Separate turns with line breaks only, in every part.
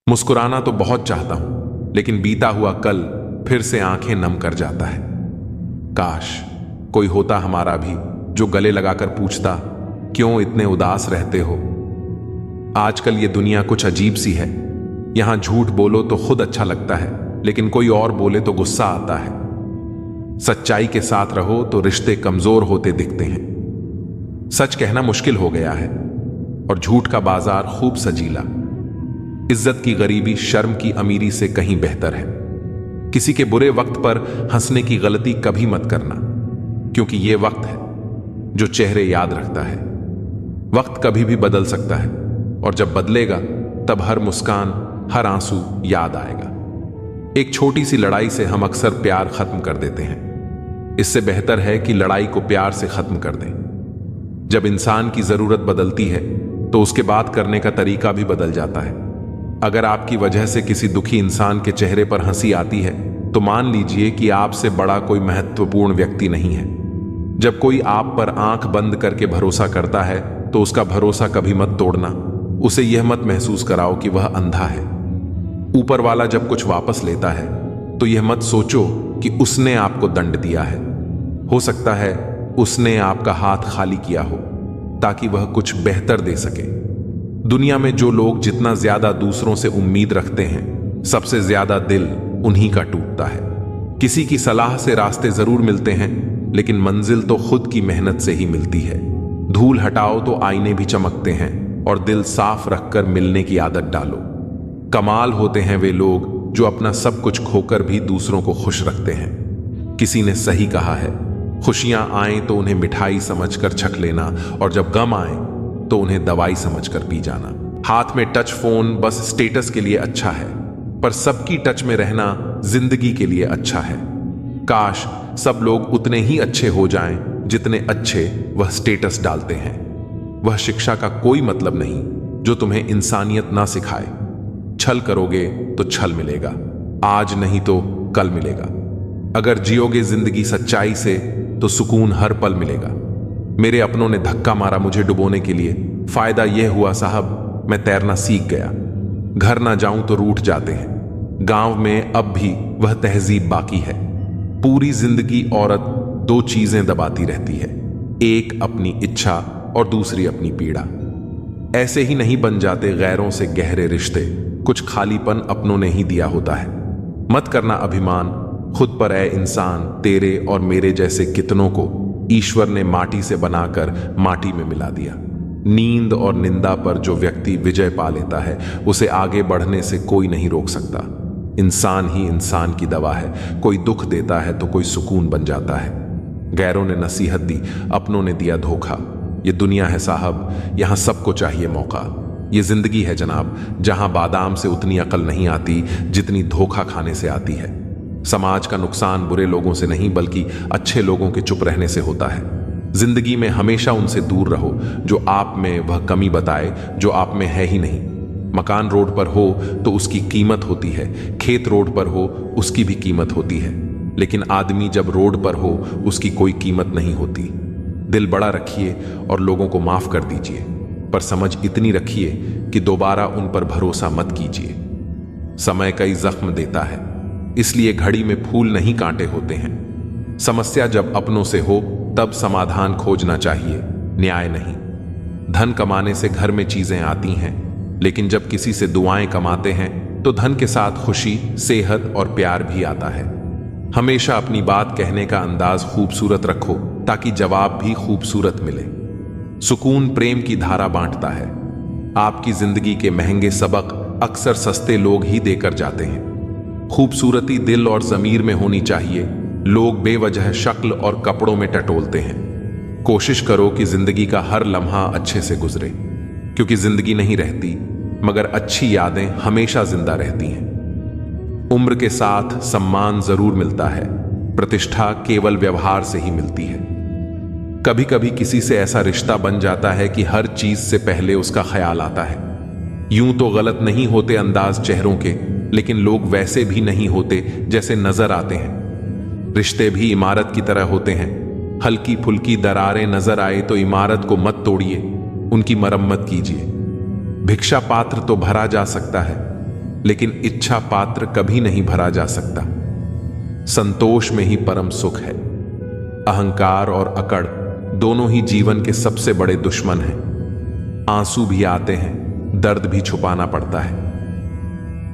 मुस्कुराना तो बहुत चाहता हूं, लेकिन बीता हुआ कल फिर से आंखें नम कर जाता है। काश कोई होता हमारा भी जो गले लगाकर पूछता, क्यों इतने उदास रहते हो। आजकल ये दुनिया कुछ अजीब सी है। यहां झूठ बोलो तो खुद अच्छा लगता है, लेकिन कोई और बोले तो गुस्सा आता है। सच्चाई के साथ रहो तो रिश्ते कमजोर होते दिखते हैं। सच कहना मुश्किल हो गया है और झूठ का बाजार खूब सजीला। इज्जत की गरीबी शर्म की अमीरी से कहीं बेहतर है। किसी के बुरे वक्त पर हंसने की गलती कभी मत करना, क्योंकि यह वक्त है जो चेहरे याद रखता है। वक्त कभी भी बदल सकता है और जब बदलेगा तब हर मुस्कान, हर आंसू याद आएगा। एक छोटी सी लड़ाई से हम अक्सर प्यार खत्म कर देते हैं। इससे बेहतर है कि लड़ाई को प्यार से खत्म कर दें। जब इंसान की जरूरत बदलती है तो उसके बात करने का तरीका भी बदल जाता है। अगर आपकी वजह से किसी दुखी इंसान के चेहरे पर हंसी आती है तो मान लीजिए कि आपसे बड़ा कोई महत्वपूर्ण व्यक्ति नहीं है। जब कोई आप पर आंख बंद करके भरोसा करता है तो उसका भरोसा कभी मत तोड़ना। उसे यह मत महसूस कराओ कि वह अंधा है। ऊपर वाला जब कुछ वापस लेता है तो यह मत सोचो कि उसने आपको दंड दिया है। हो सकता है उसने आपका हाथ खाली किया हो ताकि वह कुछ बेहतर दे सके। दुनिया में जो लोग जितना ज्यादा दूसरों से उम्मीद रखते हैं, सबसे ज्यादा दिल उन्हीं का टूटता है। किसी की सलाह से रास्ते जरूर मिलते हैं, लेकिन मंजिल तो खुद की मेहनत से ही मिलती है। धूल हटाओ तो आईने भी चमकते हैं और दिल साफ रखकर मिलने की आदत डालो। कमाल होते हैं वे लोग जो अपना सब कुछ खोकर भी दूसरों को खुश रखते हैं। किसी ने सही कहा है, खुशियां आए तो उन्हें मिठाई समझकर छक लेना और जब गम आए तो उन्हें दवाई समझकर पी जाना। हाथ में टच फोन बस स्टेटस के लिए अच्छा है, पर सबकी टच में रहना जिंदगी के लिए अच्छा है। काश सब लोग उतने ही अच्छे हो जाएं जितने अच्छे वह स्टेटस डालते हैं। वह शिक्षा का कोई मतलब नहीं जो तुम्हें इंसानियत ना सिखाए। छल करोगे तो छल मिलेगा, आज नहीं तो कल मिलेगा। अगर जियोगे जिंदगी सच्चाई से तो सुकून हर पल मिलेगा। मेरे अपनों ने धक्का मारा मुझे डुबोने के लिए। फायदा यह हुआ साहब, मैं तैरना सीख गया। घर ना जाऊं तो रूठ जाते हैं। गांव में अब भी वह तहजीब बाकी है। पूरी जिंदगी औरत दो चीजें दबाती रहती है, एक अपनी इच्छा और दूसरी अपनी पीड़ा। ऐसे ही नहीं बन जाते गैरों से गहरे रिश्ते। कुछ खालीपन अपनों ने ही दिया होता है। मत करना अभिमान खुद पर, ऐ इंसान। तेरे और मेरे जैसे कितनों को ईश्वर ने माटी से बनाकर माटी में मिला दिया। नींद और निंदा पर जो व्यक्ति विजय पा लेता है, उसे आगे बढ़ने से कोई नहीं रोक सकता। इंसान ही इंसान की दवा है। कोई दुख देता है तो कोई सुकून बन जाता है। गैरों ने नसीहत दी, अपनों ने दिया धोखा। ये दुनिया है साहब, यहां सबको चाहिए मौका। ये जिंदगी है जनाब, जहां बादाम से उतनी अकल नहीं आती जितनी धोखा खाने से आती है। समाज का नुकसान बुरे लोगों से नहीं बल्कि अच्छे लोगों के चुप रहने से होता है। जिंदगी में हमेशा उनसे दूर रहो जो आप में वह कमी बताए जो आप में है ही नहीं। मकान रोड पर हो तो उसकी कीमत होती है, खेत रोड पर हो उसकी भी कीमत होती है, लेकिन आदमी जब रोड पर हो उसकी कोई कीमत नहीं होती। दिल बड़ा रखिए और लोगों को माफ कर दीजिए, पर समझ इतनी रखिए कि दोबारा उन पर भरोसा मत कीजिए। समय कई जख्म देता है, इसलिए घड़ी में फूल नहीं कांटे होते हैं। समस्या जब अपनों से हो तब समाधान खोजना चाहिए, न्याय नहीं। धन कमाने से घर में चीजें आती हैं, लेकिन जब किसी से दुआएं कमाते हैं तो धन के साथ खुशी, सेहत और प्यार भी आता है। हमेशा अपनी बात कहने का अंदाज खूबसूरत रखो ताकि जवाब भी खूबसूरत मिले। सुकून प्रेम की धारा बांटता है। आपकी जिंदगी के महंगे सबक अक्सर सस्ते लोग ही देकर जाते हैं। खूबसूरती दिल और जमीर में होनी चाहिए। लोग बेवजह शक्ल और कपड़ों में टटोलते हैं। कोशिश करो कि जिंदगी का हर लम्हा अच्छे से गुजरे, क्योंकि जिंदगी नहीं रहती मगर अच्छी यादें हमेशा जिंदा रहती हैं। उम्र के साथ सम्मान जरूर मिलता है, प्रतिष्ठा केवल व्यवहार से ही मिलती है। कभी कभी किसी से ऐसा रिश्ता बन जाता है कि हर चीज से पहले उसका ख्याल आता है। यूं तो गलत नहीं होते अंदाज चेहरों के, लेकिन लोग वैसे भी नहीं होते जैसे नजर आते हैं। रिश्ते भी इमारत की तरह होते हैं। हल्की फुल्की दरारें नजर आए तो इमारत को मत तोड़िए, उनकी मरम्मत कीजिए। भिक्षा पात्र तो भरा जा सकता है, लेकिन इच्छा पात्र कभी नहीं भरा जा सकता। संतोष में ही परम सुख है। अहंकार और अकड़ दोनों ही जीवन के सबसे बड़े दुश्मन हैं। आंसू भी आते हैं, दर्द भी छुपाना पड़ता है।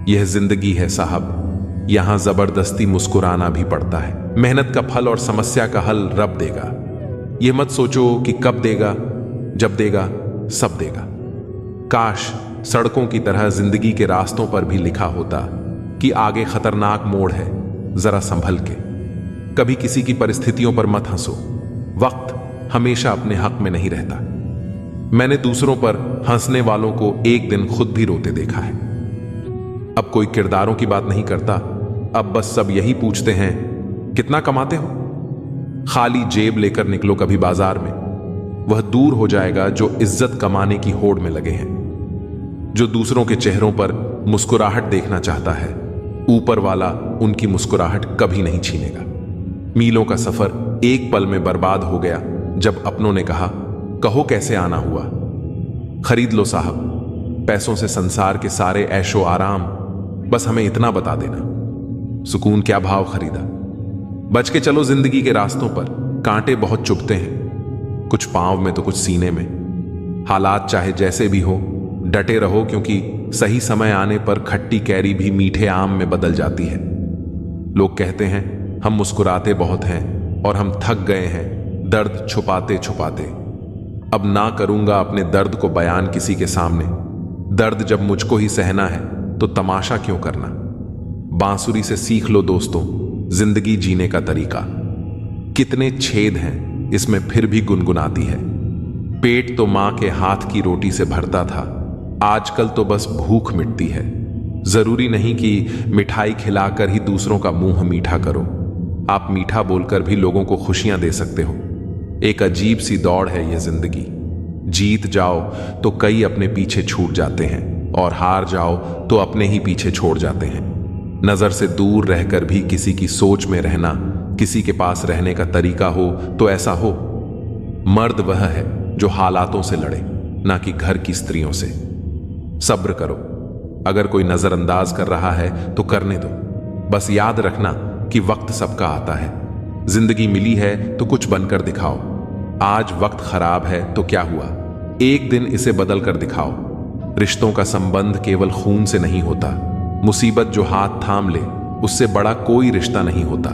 यह जिंदगी है साहब, यहां जबरदस्ती मुस्कुराना भी पड़ता है। मेहनत का फल और समस्या का हल रब देगा। यह मत सोचो कि कब देगा, जब देगा सब देगा। काश सड़कों की तरह जिंदगी के रास्तों पर भी लिखा होता कि आगे खतरनाक मोड़ है, जरा संभल के। कभी किसी की परिस्थितियों पर मत हंसो, वक्त हमेशा अपने हक में नहीं रहता। मैंने दूसरों पर हंसने वालों को एक दिन खुद भी रोते देखा है। अब कोई किरदारों की बात नहीं करता, अब बस सब यही पूछते हैं कितना कमाते हो। खाली जेब लेकर निकलो कभी बाजार में, वह दूर हो जाएगा जो इज्जत कमाने की होड़ में लगे हैं। जो दूसरों के चेहरों पर मुस्कुराहट देखना चाहता है, ऊपर वाला उनकी मुस्कुराहट कभी नहीं छीनेगा। मीलों का सफर एक पल में बर्बाद हो गया जब अपनों ने कहा कहो कैसे आना हुआ। खरीद लो साहब पैसों से संसार के सारे ऐशो आराम, बस हमें इतना बता देना सुकून क्या भाव खरीदा। बच के चलो जिंदगी के रास्तों पर, कांटे बहुत चुभते हैं, कुछ पांव में तो कुछ सीने में। हालात चाहे जैसे भी हो डटे रहो, क्योंकि सही समय आने पर खट्टी कैरी भी मीठे आम में बदल जाती है। लोग कहते हैं हम मुस्कुराते बहुत हैं और हम थक गए हैं दर्द छुपाते छुपाते। अब ना करूंगा अपने दर्द को बयान किसी के सामने। दर्द जब मुझको ही सहना है तो तमाशा क्यों करना। बांसुरी से सीख लो दोस्तों जिंदगी जीने का तरीका। कितने छेद हैं इसमें फिर भी गुनगुनाती है। पेट तो मां के हाथ की रोटी से भरता था, आजकल तो बस भूख मिटती है। जरूरी नहीं कि मिठाई खिलाकर ही दूसरों का मुंह मीठा करो। आप मीठा बोलकर भी लोगों को खुशियां दे सकते हो। एक अजीब सी दौड़ है यह जिंदगी। जीत जाओ तो कई अपने पीछे छूट जाते हैं और हार जाओ तो अपने ही पीछे छोड़ जाते हैं। नजर से दूर रहकर भी किसी की सोच में रहना, किसी के पास रहने का तरीका हो तो ऐसा हो। मर्द वह है जो हालातों से लड़े, ना कि घर की स्त्रियों से। सब्र करो, अगर कोई नजरअंदाज कर रहा है तो करने दो। बस याद रखना कि वक्त सबका आता है। जिंदगी मिली है तो कुछ बनकर दिखाओ। आज वक्त खराब है तो क्या हुआ, एक दिन इसे बदल कर दिखाओ। रिश्तों का संबंध केवल खून से नहीं होता। मुसीबत जो हाथ थाम ले उससे बड़ा कोई रिश्ता नहीं होता।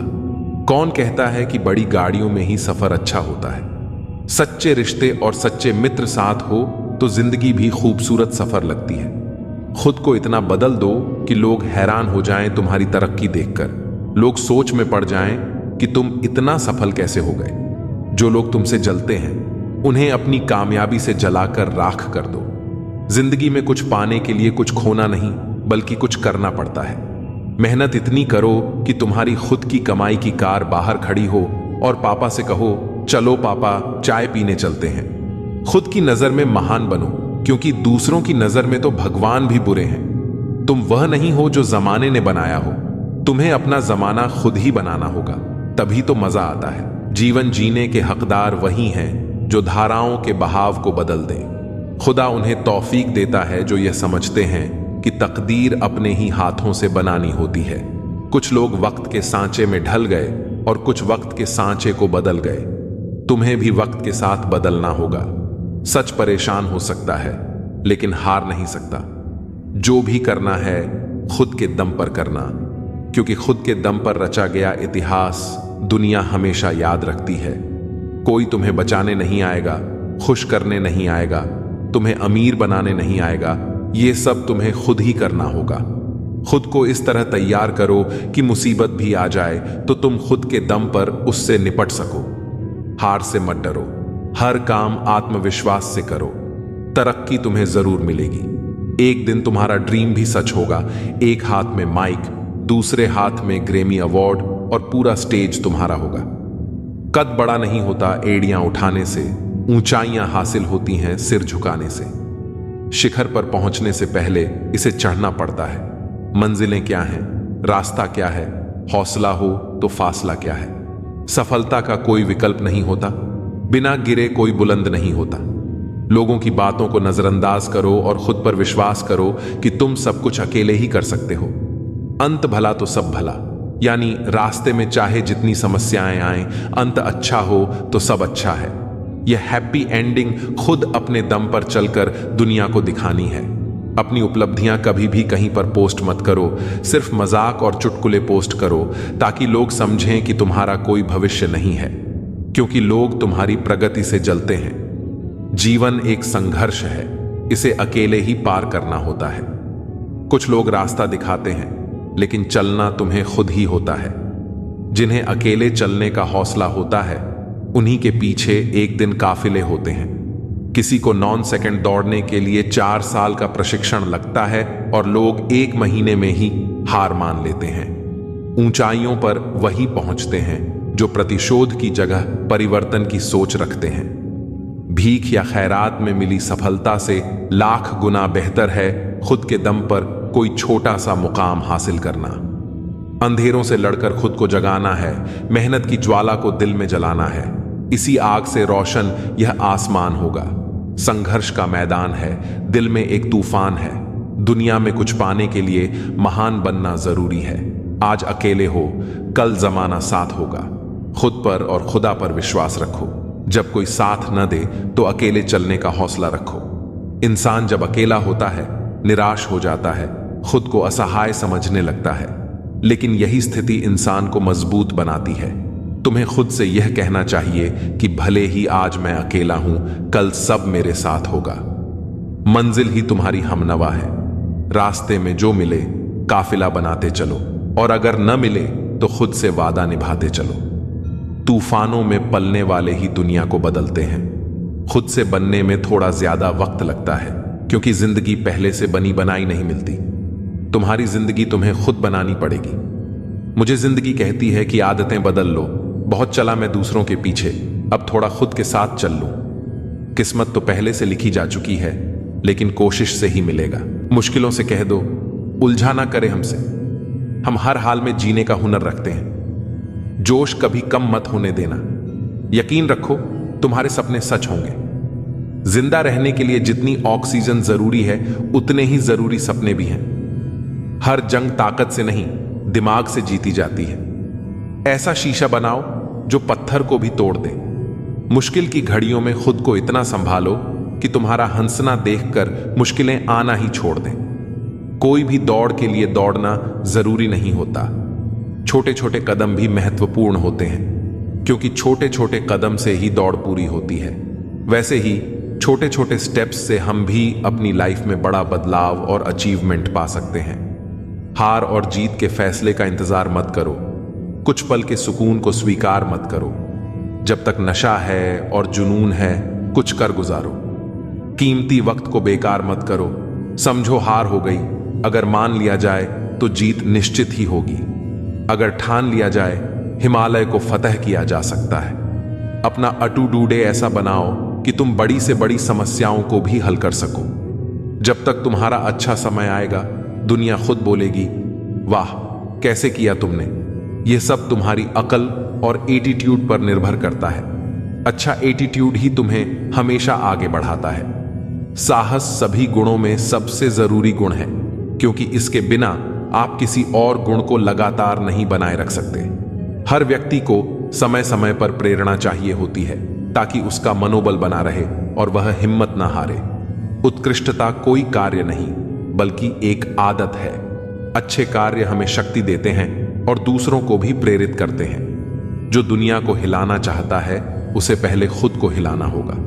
कौन कहता है कि बड़ी गाड़ियों में ही सफर अच्छा होता है। सच्चे रिश्ते और सच्चे मित्र साथ हो तो जिंदगी भी खूबसूरत सफर लगती है। खुद को इतना बदल दो कि लोग हैरान हो जाएं तुम्हारी तरक्की देखकर। लोग सोच में पड़ जाएं कि तुम इतना सफल कैसे हो गए। जो लोग तुमसे जलते हैं उन्हें अपनी कामयाबी से जलाकर राख कर दो। जिंदगी में कुछ पाने के लिए कुछ खोना नहीं बल्कि कुछ करना पड़ता है। मेहनत इतनी करो कि तुम्हारी खुद की कमाई की कार बाहर खड़ी हो और पापा से कहो चलो पापा चाय पीने चलते हैं। खुद की नजर में महान बनो, क्योंकि दूसरों की नजर में तो भगवान भी बुरे हैं। तुम वह नहीं हो जो जमाने ने बनाया हो, तुम्हें अपना जमाना खुद ही बनाना होगा, तभी तो मजा आता है। जीवन जीने के हकदार वही हैं जो धाराओं के बहाव को बदल दें। खुदा उन्हें तौफीक देता है जो यह समझते हैं कि तकदीर अपने ही हाथों से बनानी होती है। कुछ लोग वक्त के सांचे में ढल गए और कुछ वक्त के सांचे को बदल गए। तुम्हें भी वक्त के साथ बदलना होगा। सच परेशान हो सकता है लेकिन हार नहीं सकता। जो भी करना है खुद के दम पर करना, क्योंकि खुद के दम पर रचा गया इतिहास दुनिया हमेशा याद रखती है। कोई तुम्हें बचाने नहीं आएगा, खुश करने नहीं आएगा, तुम्हें अमीर बनाने नहीं आएगा। ये सब तुम्हें खुद ही करना होगा। खुद को इस तरह तैयार करो कि मुसीबत भी आ जाए तो तुम खुद के दम पर उससे निपट सको। हार से मत डरो, हर काम आत्मविश्वास से करो। तरक्की तुम्हें जरूर मिलेगी। एक दिन तुम्हारा ड्रीम भी सच होगा। एक हाथ में माइक, दूसरे हाथ में ग्रेमी अवार्ड और पूरा स्टेज तुम्हारा होगा। कद बड़ा नहीं होता एड़ियां उठाने से, ऊंचाइयां हासिल होती हैं सिर झुकाने से। शिखर पर पहुंचने से पहले इसे चढ़ना पड़ता है। मंजिलें क्या हैं, रास्ता क्या है, हौसला हो तो फासला क्या है। सफलता का कोई विकल्प नहीं होता, बिना गिरे कोई बुलंद नहीं होता। लोगों की बातों को नजरअंदाज करो और खुद पर विश्वास करो कि तुम सब कुछ अकेले ही कर सकते हो। अंत भला तो सब भला, यानी रास्ते में चाहे जितनी समस्याएं आएं, अंत अच्छा हो तो सब अच्छा है। यह हैप्पी एंडिंग खुद अपने दम पर चलकर दुनिया को दिखानी है। अपनी उपलब्धियां कभी भी कहीं पर पोस्ट मत करो, सिर्फ मजाक और चुटकुले पोस्ट करो ताकि लोग समझें कि तुम्हारा कोई भविष्य नहीं है, क्योंकि लोग तुम्हारी प्रगति से जलते हैं। जीवन एक संघर्ष है, इसे अकेले ही पार करना होता है। कुछ लोग रास्ता दिखाते हैं, लेकिन चलना तुम्हें खुद ही होता है। जिन्हें अकेले चलने का हौसला होता है, उन्हीं के पीछे एक दिन काफिले होते हैं। किसी को 9 सेकंड दौड़ने के लिए 4 साल का प्रशिक्षण लगता है और लोग 1 महीने में ही हार मान लेते हैं। ऊंचाइयों पर वही पहुंचते हैं जो प्रतिशोध की जगह परिवर्तन की सोच रखते हैं। भीख या खैरात में मिली सफलता से लाख गुना बेहतर है खुद के दम पर कोई छोटा सा मुकाम हासिल करना। अंधेरों से लड़कर खुद को जगाना है, मेहनत की ज्वाला को दिल में जलाना है। इसी आग से रोशन यह आसमान होगा। संघर्ष का मैदान है, दिल में एक तूफान है। दुनिया में कुछ पाने के लिए महान बनना जरूरी है। आज अकेले हो, कल जमाना साथ होगा। खुद पर और खुदा पर विश्वास रखो। जब कोई साथ न दे तो अकेले चलने का हौसला रखो। इंसान जब अकेला होता है, निराश हो जाता है, खुद को असहाय समझने लगता है, लेकिन यही स्थिति इंसान को मजबूत बनाती है। तुम्हें खुद से यह कहना चाहिए कि भले ही आज मैं अकेला हूं, कल सब मेरे साथ होगा। मंजिल ही तुम्हारी हमनवा है। रास्ते में जो मिले काफिला बनाते चलो, और अगर न मिले तो खुद से वादा निभाते चलो। तूफानों में पलने वाले ही दुनिया को बदलते हैं। खुद से बनने में थोड़ा ज्यादा वक्त लगता है, क्योंकि जिंदगी पहले से बनी बनाई नहीं मिलती। तुम्हारी जिंदगी तुम्हें खुद बनानी पड़ेगी। मुझे जिंदगी कहती है कि आदतें बदल लो। बहुत चला मैं दूसरों के पीछे, अब थोड़ा खुद के साथ चल लूं। किस्मत तो पहले से लिखी जा चुकी है, लेकिन कोशिश से ही मिलेगा। मुश्किलों से कह दो, उलझा ना करे हमसे। हम हर हाल में जीने का हुनर रखते हैं। जोश कभी कम मत होने देना। यकीन रखो, तुम्हारे सपने सच होंगे। जिंदा रहने के लिए जितनी ऑक्सीजन जरूरी है, उतने ही जरूरी सपने भी हैं। हर जंग ताकत से नहीं, दिमाग से जीती जाती है। ऐसा शीशा बनाओ जो पत्थर को भी तोड़ दे। मुश्किल की घड़ियों में खुद को इतना संभालो कि तुम्हारा हंसना देखकर मुश्किलें आना ही छोड़ दें। कोई भी दौड़ के लिए दौड़ना जरूरी नहीं होता। छोटे छोटे कदम भी महत्वपूर्ण होते हैं, क्योंकि छोटे छोटे कदम से ही दौड़ पूरी होती है। वैसे ही छोटे छोटे स्टेप्स से हम भी अपनी लाइफ में बड़ा बदलाव और अचीवमेंट पा सकते हैं। हार और जीत के फैसले का इंतजार मत करो। कुछ पल के सुकून को स्वीकार मत करो। जब तक नशा है और जुनून है, कुछ कर गुजारो। कीमती वक्त को बेकार मत करो। समझो हार हो गई, अगर मान लिया जाए तो जीत निश्चित ही होगी। अगर ठान लिया जाए, हिमालय को फतह किया जा सकता है। अपना अटू डूडे ऐसा बनाओ कि तुम बड़ी से बड़ी समस्याओं को भी हल कर सको। जब तक तुम्हारा अच्छा समय आएगा, दुनिया खुद बोलेगी, वाह कैसे किया तुमने। यह सब तुम्हारी अकल और एटीट्यूड पर निर्भर करता है। अच्छा एटीट्यूड ही तुम्हें हमेशा आगे बढ़ाता है। साहस सभी गुणों में सबसे जरूरी गुण है, क्योंकि इसके बिना आप किसी और गुण को लगातार नहीं बनाए रख सकते। हर व्यक्ति को समय समय पर प्रेरणा चाहिए होती है, ताकि उसका मनोबल बना रहे और वह हिम्मत ना हारे। उत्कृष्टता कोई कार्य नहीं, बल्कि एक आदत है। अच्छे कार्य हमें शक्ति देते हैं और दूसरों को भी प्रेरित करते हैं। जो दुनिया को हिलाना चाहता है, उसे पहले खुद को हिलाना होगा।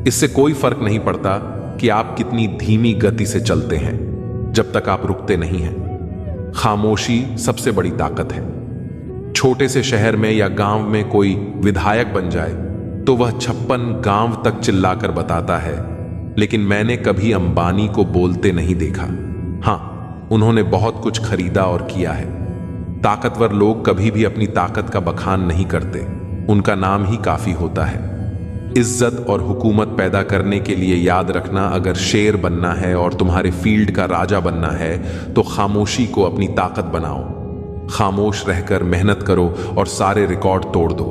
इससे कोई फर्क नहीं पड़ता कि आप कितनी धीमी गति से चलते हैं, जब तक आप रुकते नहीं हैं। खामोशी सबसे बड़ी ताकत है। छोटे से शहर में या गांव में कोई विधायक बन जाए तो वह 56 गांव तक चिल्लाकर बताता है, लेकिन मैंने कभी अंबानी को बोलते नहीं देखा। हां, उन्होंने बहुत कुछ खरीदा और किया है। ताकतवर लोग कभी भी अपनी ताकत का बखान नहीं करते, उनका नाम ही काफी होता है। इज्जत और हुकूमत पैदा करने के लिए याद रखना, अगर शेर बनना है और तुम्हारे फील्ड का राजा बनना है तो खामोशी को अपनी ताकत बनाओ। खामोश रहकर मेहनत करो और सारे रिकॉर्ड तोड़ दो।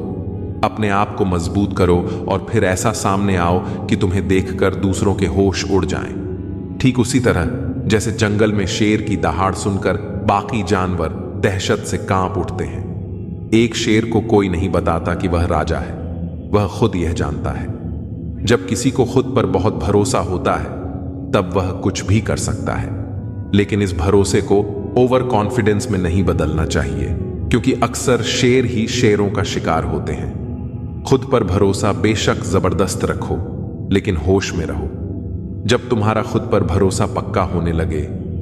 अपने आप को मजबूत करो और फिर ऐसा सामने आओ कि तुम्हें देखकर दूसरों के होश उड़ जाएं। ठीक उसी तरह जैसे जंगल में शेर की दहाड़ सुनकर बाकी जानवर दहशत से कांप उठते हैं। एक शेर को कोई नहीं बताता कि वह राजा है, वह खुद यह जानता है। जब किसी को खुद पर बहुत भरोसा होता है तब वह कुछ भी कर सकता है, लेकिन इस भरोसे को ओवर कॉन्फिडेंस में नहीं बदलना चाहिए, क्योंकि अक्सर शेर ही शेरों का शिकार होते हैं। खुद पर भरोसा बेशक जबरदस्त रखो, लेकिन होश में रहो। जब तुम्हारा खुद पर भरोसा पक्का होने लगे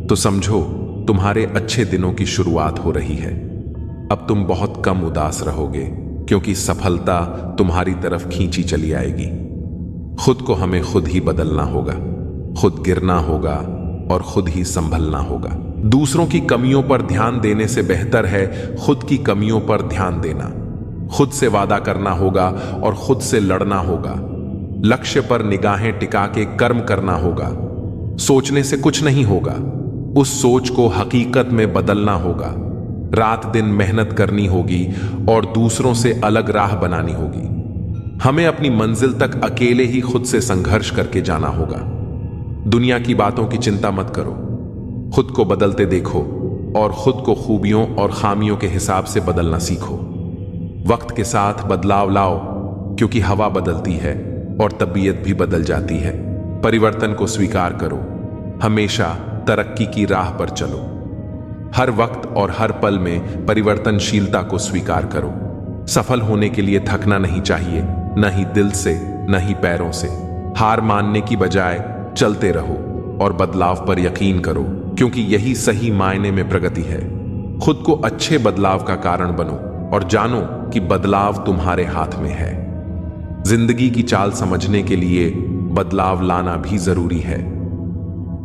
तो समझो तुम्हारे अच्छे दिनों की शुरुआत हो रही है। अब तुम बहुत कम उदास रहोगे, क्योंकि सफलता तुम्हारी तरफ खींची चली आएगी। खुद को हमें खुद ही बदलना होगा, खुद गिरना होगा और खुद ही संभलना होगा। दूसरों की कमियों पर ध्यान देने से बेहतर है खुद की कमियों पर ध्यान देना। खुद से वादा करना होगा और खुद से लड़ना होगा। लक्ष्य पर निगाहें टिका के कर्म करना होगा। सोचने से कुछ नहीं होगा, उस सोच को हकीकत में बदलना होगा। रात दिन मेहनत करनी होगी और दूसरों से अलग राह बनानी होगी। हमें अपनी मंजिल तक अकेले ही खुद से संघर्ष करके जाना होगा। दुनिया की बातों की चिंता मत करो, खुद को बदलते देखो और खुद को खूबियों और खामियों के हिसाब से बदलना सीखो। वक्त के साथ बदलाव लाओ, क्योंकि हवा बदलती है और तबीयत भी बदल जाती है। परिवर्तन को स्वीकार करो, हमेशा तरक्की की राह पर चलो। हर वक्त और हर पल में परिवर्तनशीलता को स्वीकार करो। सफल होने के लिए थकना नहीं चाहिए, न ही दिल से न ही पैरों से। हार मानने की बजाय चलते रहो और बदलाव पर यकीन करो, क्योंकि यही सही मायने में प्रगति है। खुद को अच्छे बदलाव का कारण बनो और जानो कि बदलाव तुम्हारे हाथ में है। जिंदगी की चाल समझने के लिए बदलाव लाना भी जरूरी है।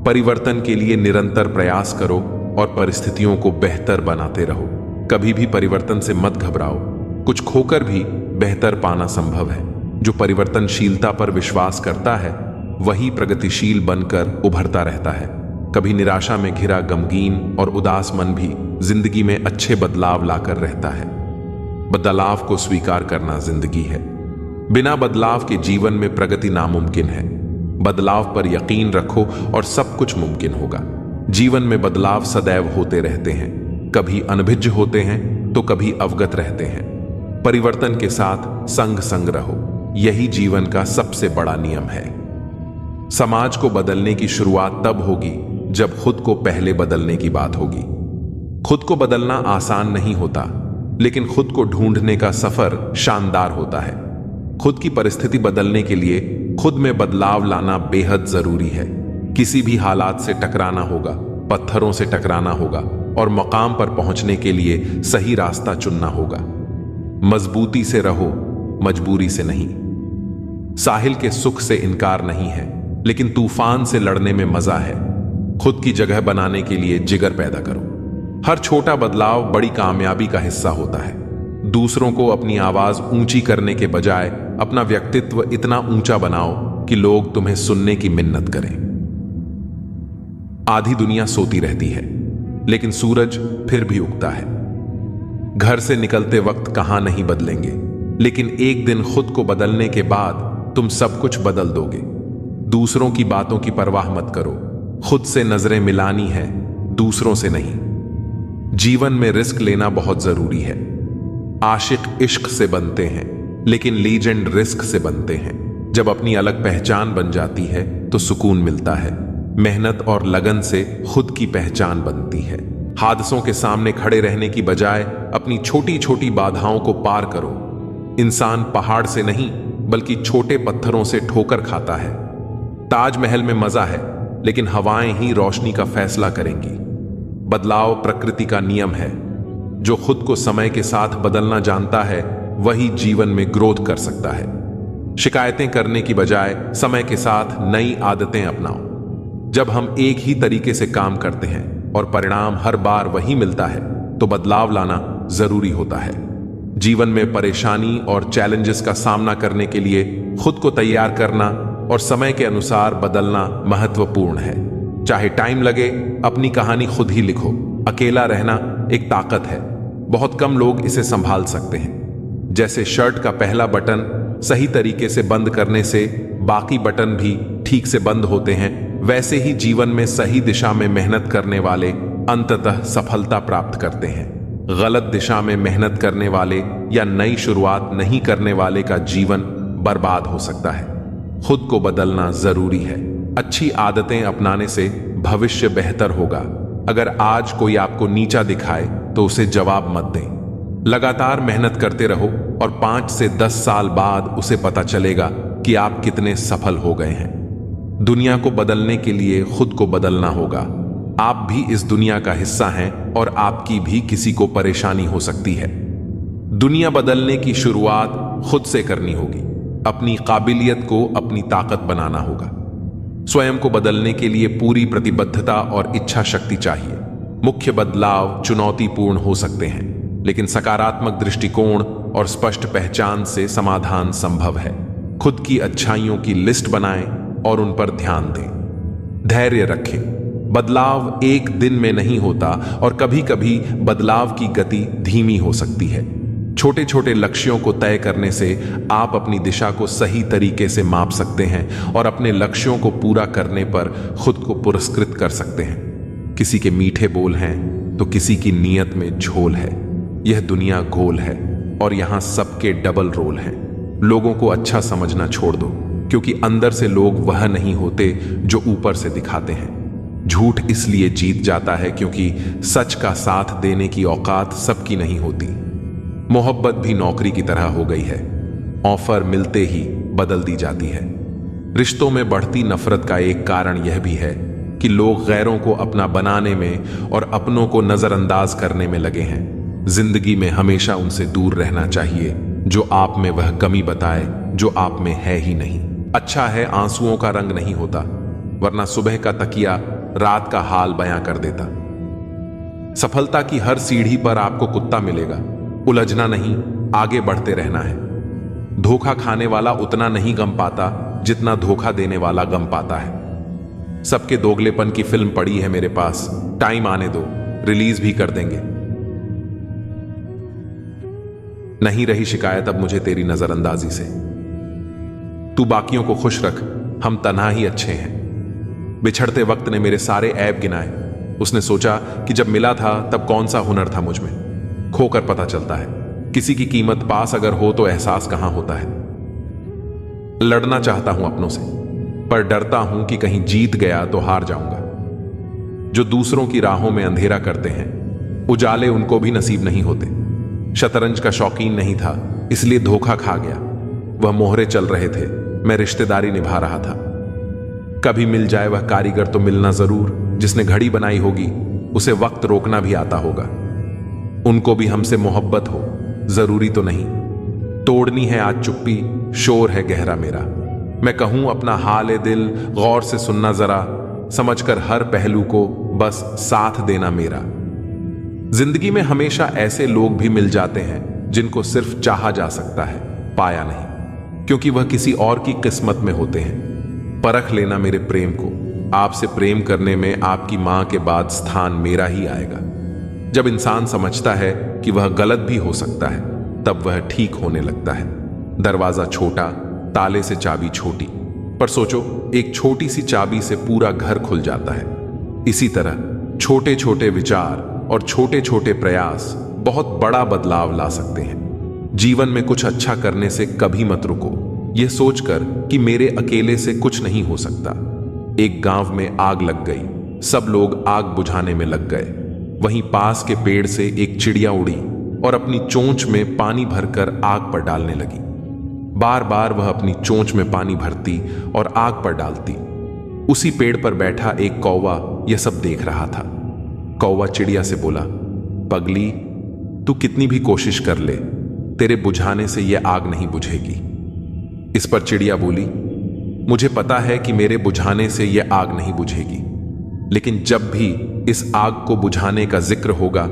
परिवर्तन के लिए निरंतर प्रयास करो और परिस्थितियों को बेहतर बनाते रहो। कभी भी परिवर्तन से मत घबराओ, कुछ खोकर भी बेहतर पाना संभव है। जो परिवर्तनशीलता पर विश्वास करता है वही प्रगतिशील बनकर उभरता रहता है। कभी निराशा में घिरा गमगीन और उदास मन भी जिंदगी में अच्छे बदलाव लाकर रहता है। बदलाव को स्वीकार करना जिंदगी है। बिना बदलाव के जीवन में प्रगति नामुमकिन है। बदलाव पर यकीन रखो और सब कुछ मुमकिन होगा। जीवन में बदलाव सदैव होते रहते हैं, कभी अनभिज्ञ होते हैं तो कभी अवगत रहते हैं। परिवर्तन के साथ संग संग रहो, यही जीवन का सबसे बड़ा नियम है। समाज को बदलने की शुरुआत तब होगी जब खुद को पहले बदलने की बात होगी। खुद को बदलना आसान नहीं होता, लेकिन खुद को ढूंढने का सफर शानदार होता है। खुद की परिस्थिति बदलने के लिए खुद में बदलाव लाना बेहद जरूरी है। किसी भी हालात से टकराना होगा, पत्थरों से टकराना होगा और मकाम पर पहुंचने के लिए सही रास्ता चुनना होगा। मजबूती से रहो, मजबूरी से नहीं। साहिल के सुख से इनकार नहीं है, लेकिन तूफान से लड़ने में मजा है। खुद की जगह बनाने के लिए जिगर पैदा करो। हर छोटा बदलाव बड़ी कामयाबी का हिस्सा होता है। दूसरों को अपनी आवाज ऊंची करने के बजाय अपना व्यक्तित्व इतना ऊंचा बनाओ कि लोग तुम्हें सुनने की मिन्नत करें। आधी दुनिया सोती रहती है, लेकिन सूरज फिर भी उगता है। घर से निकलते वक्त कहां नहीं बदलेंगे, लेकिन एक दिन खुद को बदलने के बाद तुम सब कुछ बदल दोगे। दूसरों की बातों की परवाह मत करो, खुद से नजरें मिलानी है, दूसरों से नहीं। जीवन में रिस्क लेना बहुत जरूरी है। आशिक इश्क से बनते हैं, लेकिन लीजेंड रिस्क से बनते हैं। जब अपनी अलग पहचान बन जाती है तो सुकून मिलता है। मेहनत और लगन से खुद की पहचान बनती है। हादसों के सामने खड़े रहने की बजाय अपनी छोटी छोटी बाधाओं को पार करो। इंसान पहाड़ से नहीं बल्कि छोटे पत्थरों से ठोकर खाता है। ताजमहल में मजा है, लेकिन हवाएं ही रोशनी का फैसला करेंगी। बदलाव प्रकृति का नियम है। जो खुद को समय के साथ बदलना जानता है वही जीवन में ग्रोथ कर सकता है। शिकायतें करने की बजाय समय के साथ नई आदतें अपनाओ। जब हम एक ही तरीके से काम करते हैं और परिणाम हर बार वही मिलता है तो बदलाव लाना जरूरी होता है। जीवन में परेशानी और चैलेंजेस का सामना करने के लिए खुद को तैयार करना और समय के अनुसार बदलना महत्वपूर्ण है। चाहे टाइम लगे, अपनी कहानी खुद ही लिखो। अकेला रहना एक ताकत है, बहुत कम लोग इसे संभाल सकते हैं। जैसे शर्ट का पहला बटन सही तरीके से बंद करने से बाकी बटन भी ठीक से बंद होते हैं, वैसे ही जीवन में सही दिशा में मेहनत करने वाले अंततः सफलता प्राप्त करते हैं। गलत दिशा में मेहनत करने वाले या नई शुरुआत नहीं करने वाले का जीवन बर्बाद हो सकता है। खुद को बदलना जरूरी है। अच्छी आदतें अपनाने से भविष्य बेहतर होगा। अगर आज कोई आपको नीचा दिखाए तो उसे जवाब मत दें। लगातार मेहनत करते रहो और 5 से 10 साल बाद उसे पता चलेगा कि आप कितने सफल हो गए हैं। दुनिया को बदलने के लिए खुद को बदलना होगा। आप भी इस दुनिया का हिस्सा हैं और आपकी भी किसी को परेशानी हो सकती है। दुनिया बदलने की शुरुआत खुद से करनी होगी। अपनी काबिलियत को अपनी ताकत बनाना होगा। स्वयं को बदलने के लिए पूरी प्रतिबद्धता और इच्छा शक्ति चाहिए। मुख्य बदलाव चुनौतीपूर्ण हो सकते हैं, लेकिन सकारात्मक दृष्टिकोण और स्पष्ट पहचान से समाधान संभव है। खुद की अच्छाइयों की लिस्ट बनाएं और उन पर ध्यान दें। धैर्य रखें। बदलाव एक दिन में नहीं होता और कभी कभी बदलाव की गति धीमी हो सकती है। छोटे छोटे लक्ष्यों को तय करने से आप अपनी दिशा को सही तरीके से माप सकते हैं और अपने लक्ष्यों को पूरा करने पर खुद को पुरस्कृत कर सकते हैं। किसी के मीठे बोल हैं तो किसी की नीयत में झोल है। यह दुनिया गोल है और यहां सबके डबल रोल हैं। लोगों को अच्छा समझना छोड़ दो, क्योंकि अंदर से लोग वह नहीं होते जो ऊपर से दिखाते हैं। झूठ इसलिए जीत जाता है क्योंकि सच का साथ देने की औकात सबकी नहीं होती। मोहब्बत भी नौकरी की तरह हो गई है। ऑफर मिलते ही बदल दी जाती है। रिश्तों में बढ़ती नफरत का एक कारण यह भी है कि लोग गैरों को अपना बनाने में और अपनों को नजरअंदाज करने में लगे हैं। जिंदगी में हमेशा उनसे दूर रहना चाहिए जो आप में वह कमी बताए जो आप में है ही नहीं। अच्छा है आंसुओं का रंग नहीं होता, वरना सुबह का तकिया रात का हाल बयां कर देता। सफलता की हर सीढ़ी पर आपको कुत्ता मिलेगा। उलझना नहीं, आगे बढ़ते रहना है। धोखा खाने वाला उतना नहीं गम पाता जितना धोखा देने वाला गम पाता है। सबके दोगलेपन की फिल्म पड़ी है मेरे पास, टाइम आने दो, रिलीज भी कर देंगे। नहीं रही शिकायत अब मुझे तेरी नजरअंदाजी से। तू बाकियों को खुश रख, हम तन्हा ही अच्छे हैं। बिछड़ते वक्त ने मेरे सारे ऐब गिनाए। उसने सोचा कि जब मिला था तब कौन सा हुनर था मुझ में। खोकर पता चलता है किसी की कीमत पास अगर हो तो एहसास कहां होता है। लड़ना चाहता हूं अपनों से, पर डरता हूं कि कहीं जीत गया तो हार जाऊंगा। जो दूसरों की राहों में अंधेरा करते हैं, उजाले उनको भी नसीब नहीं होते। शतरंज का शौकीन नहीं था, इसलिए धोखा खा गया। वह मोहरे चल रहे थे, मैं रिश्तेदारी निभा रहा था। कभी मिल जाए वह कारीगर तो मिलना जरूर, जिसने घड़ी बनाई होगी उसे वक्त रोकना भी आता होगा। उनको भी हमसे मोहब्बत हो, जरूरी तो नहीं। तोड़नी है आज चुप्पी, शोर है गहरा मेरा। मैं कहूं अपना हाल ए दिल, गौर से सुनना जरा, समझकर हर पहलू को बस साथ देना मेरा। जिंदगी में हमेशा ऐसे लोग भी मिल जाते हैं जिनको सिर्फ चाहा जा सकता है, पाया नहीं, क्योंकि वह किसी और की किस्मत में होते हैं। परख लेना मेरे प्रेम को, आपसे प्रेम करने में आपकी मां के बाद स्थान मेरा ही आएगा। जब इंसान समझता है कि वह गलत भी हो सकता है, तब वह ठीक होने लगता है। दरवाजा छोटा, ताले से चाबी छोटी, पर सोचो एक छोटी सी चाबी से पूरा घर खुल जाता है। इसी तरह छोटे छोटे विचार और छोटे छोटे प्रयास बहुत बड़ा बदलाव ला सकते हैं। जीवन में कुछ अच्छा करने से कभी मत रुको, यह सोचकर कि मेरे अकेले से कुछ नहीं हो सकता। एक गांव में आग लग गई, सब लोग आग बुझाने में लग गए। वहीं पास के पेड़ से एक चिड़िया उड़ी और अपनी चोंच में पानी भरकर आग पर डालने लगी। बार बार वह अपनी चोंच में पानी भरती और आग पर डालती। उसी पेड़ पर बैठा एक कौवा यह सब देख रहा था। कौवा चिड़िया से बोला, पगली, तू कितनी भी कोशिश कर ले, तेरे बुझाने से यह आग नहीं बुझेगी। इस पर चिड़िया बोली, मुझे पता है कि मेरे बुझाने से यह आग नहीं बुझेगी, लेकिन जब भी इस आग को बुझाने का जिक्र होगा,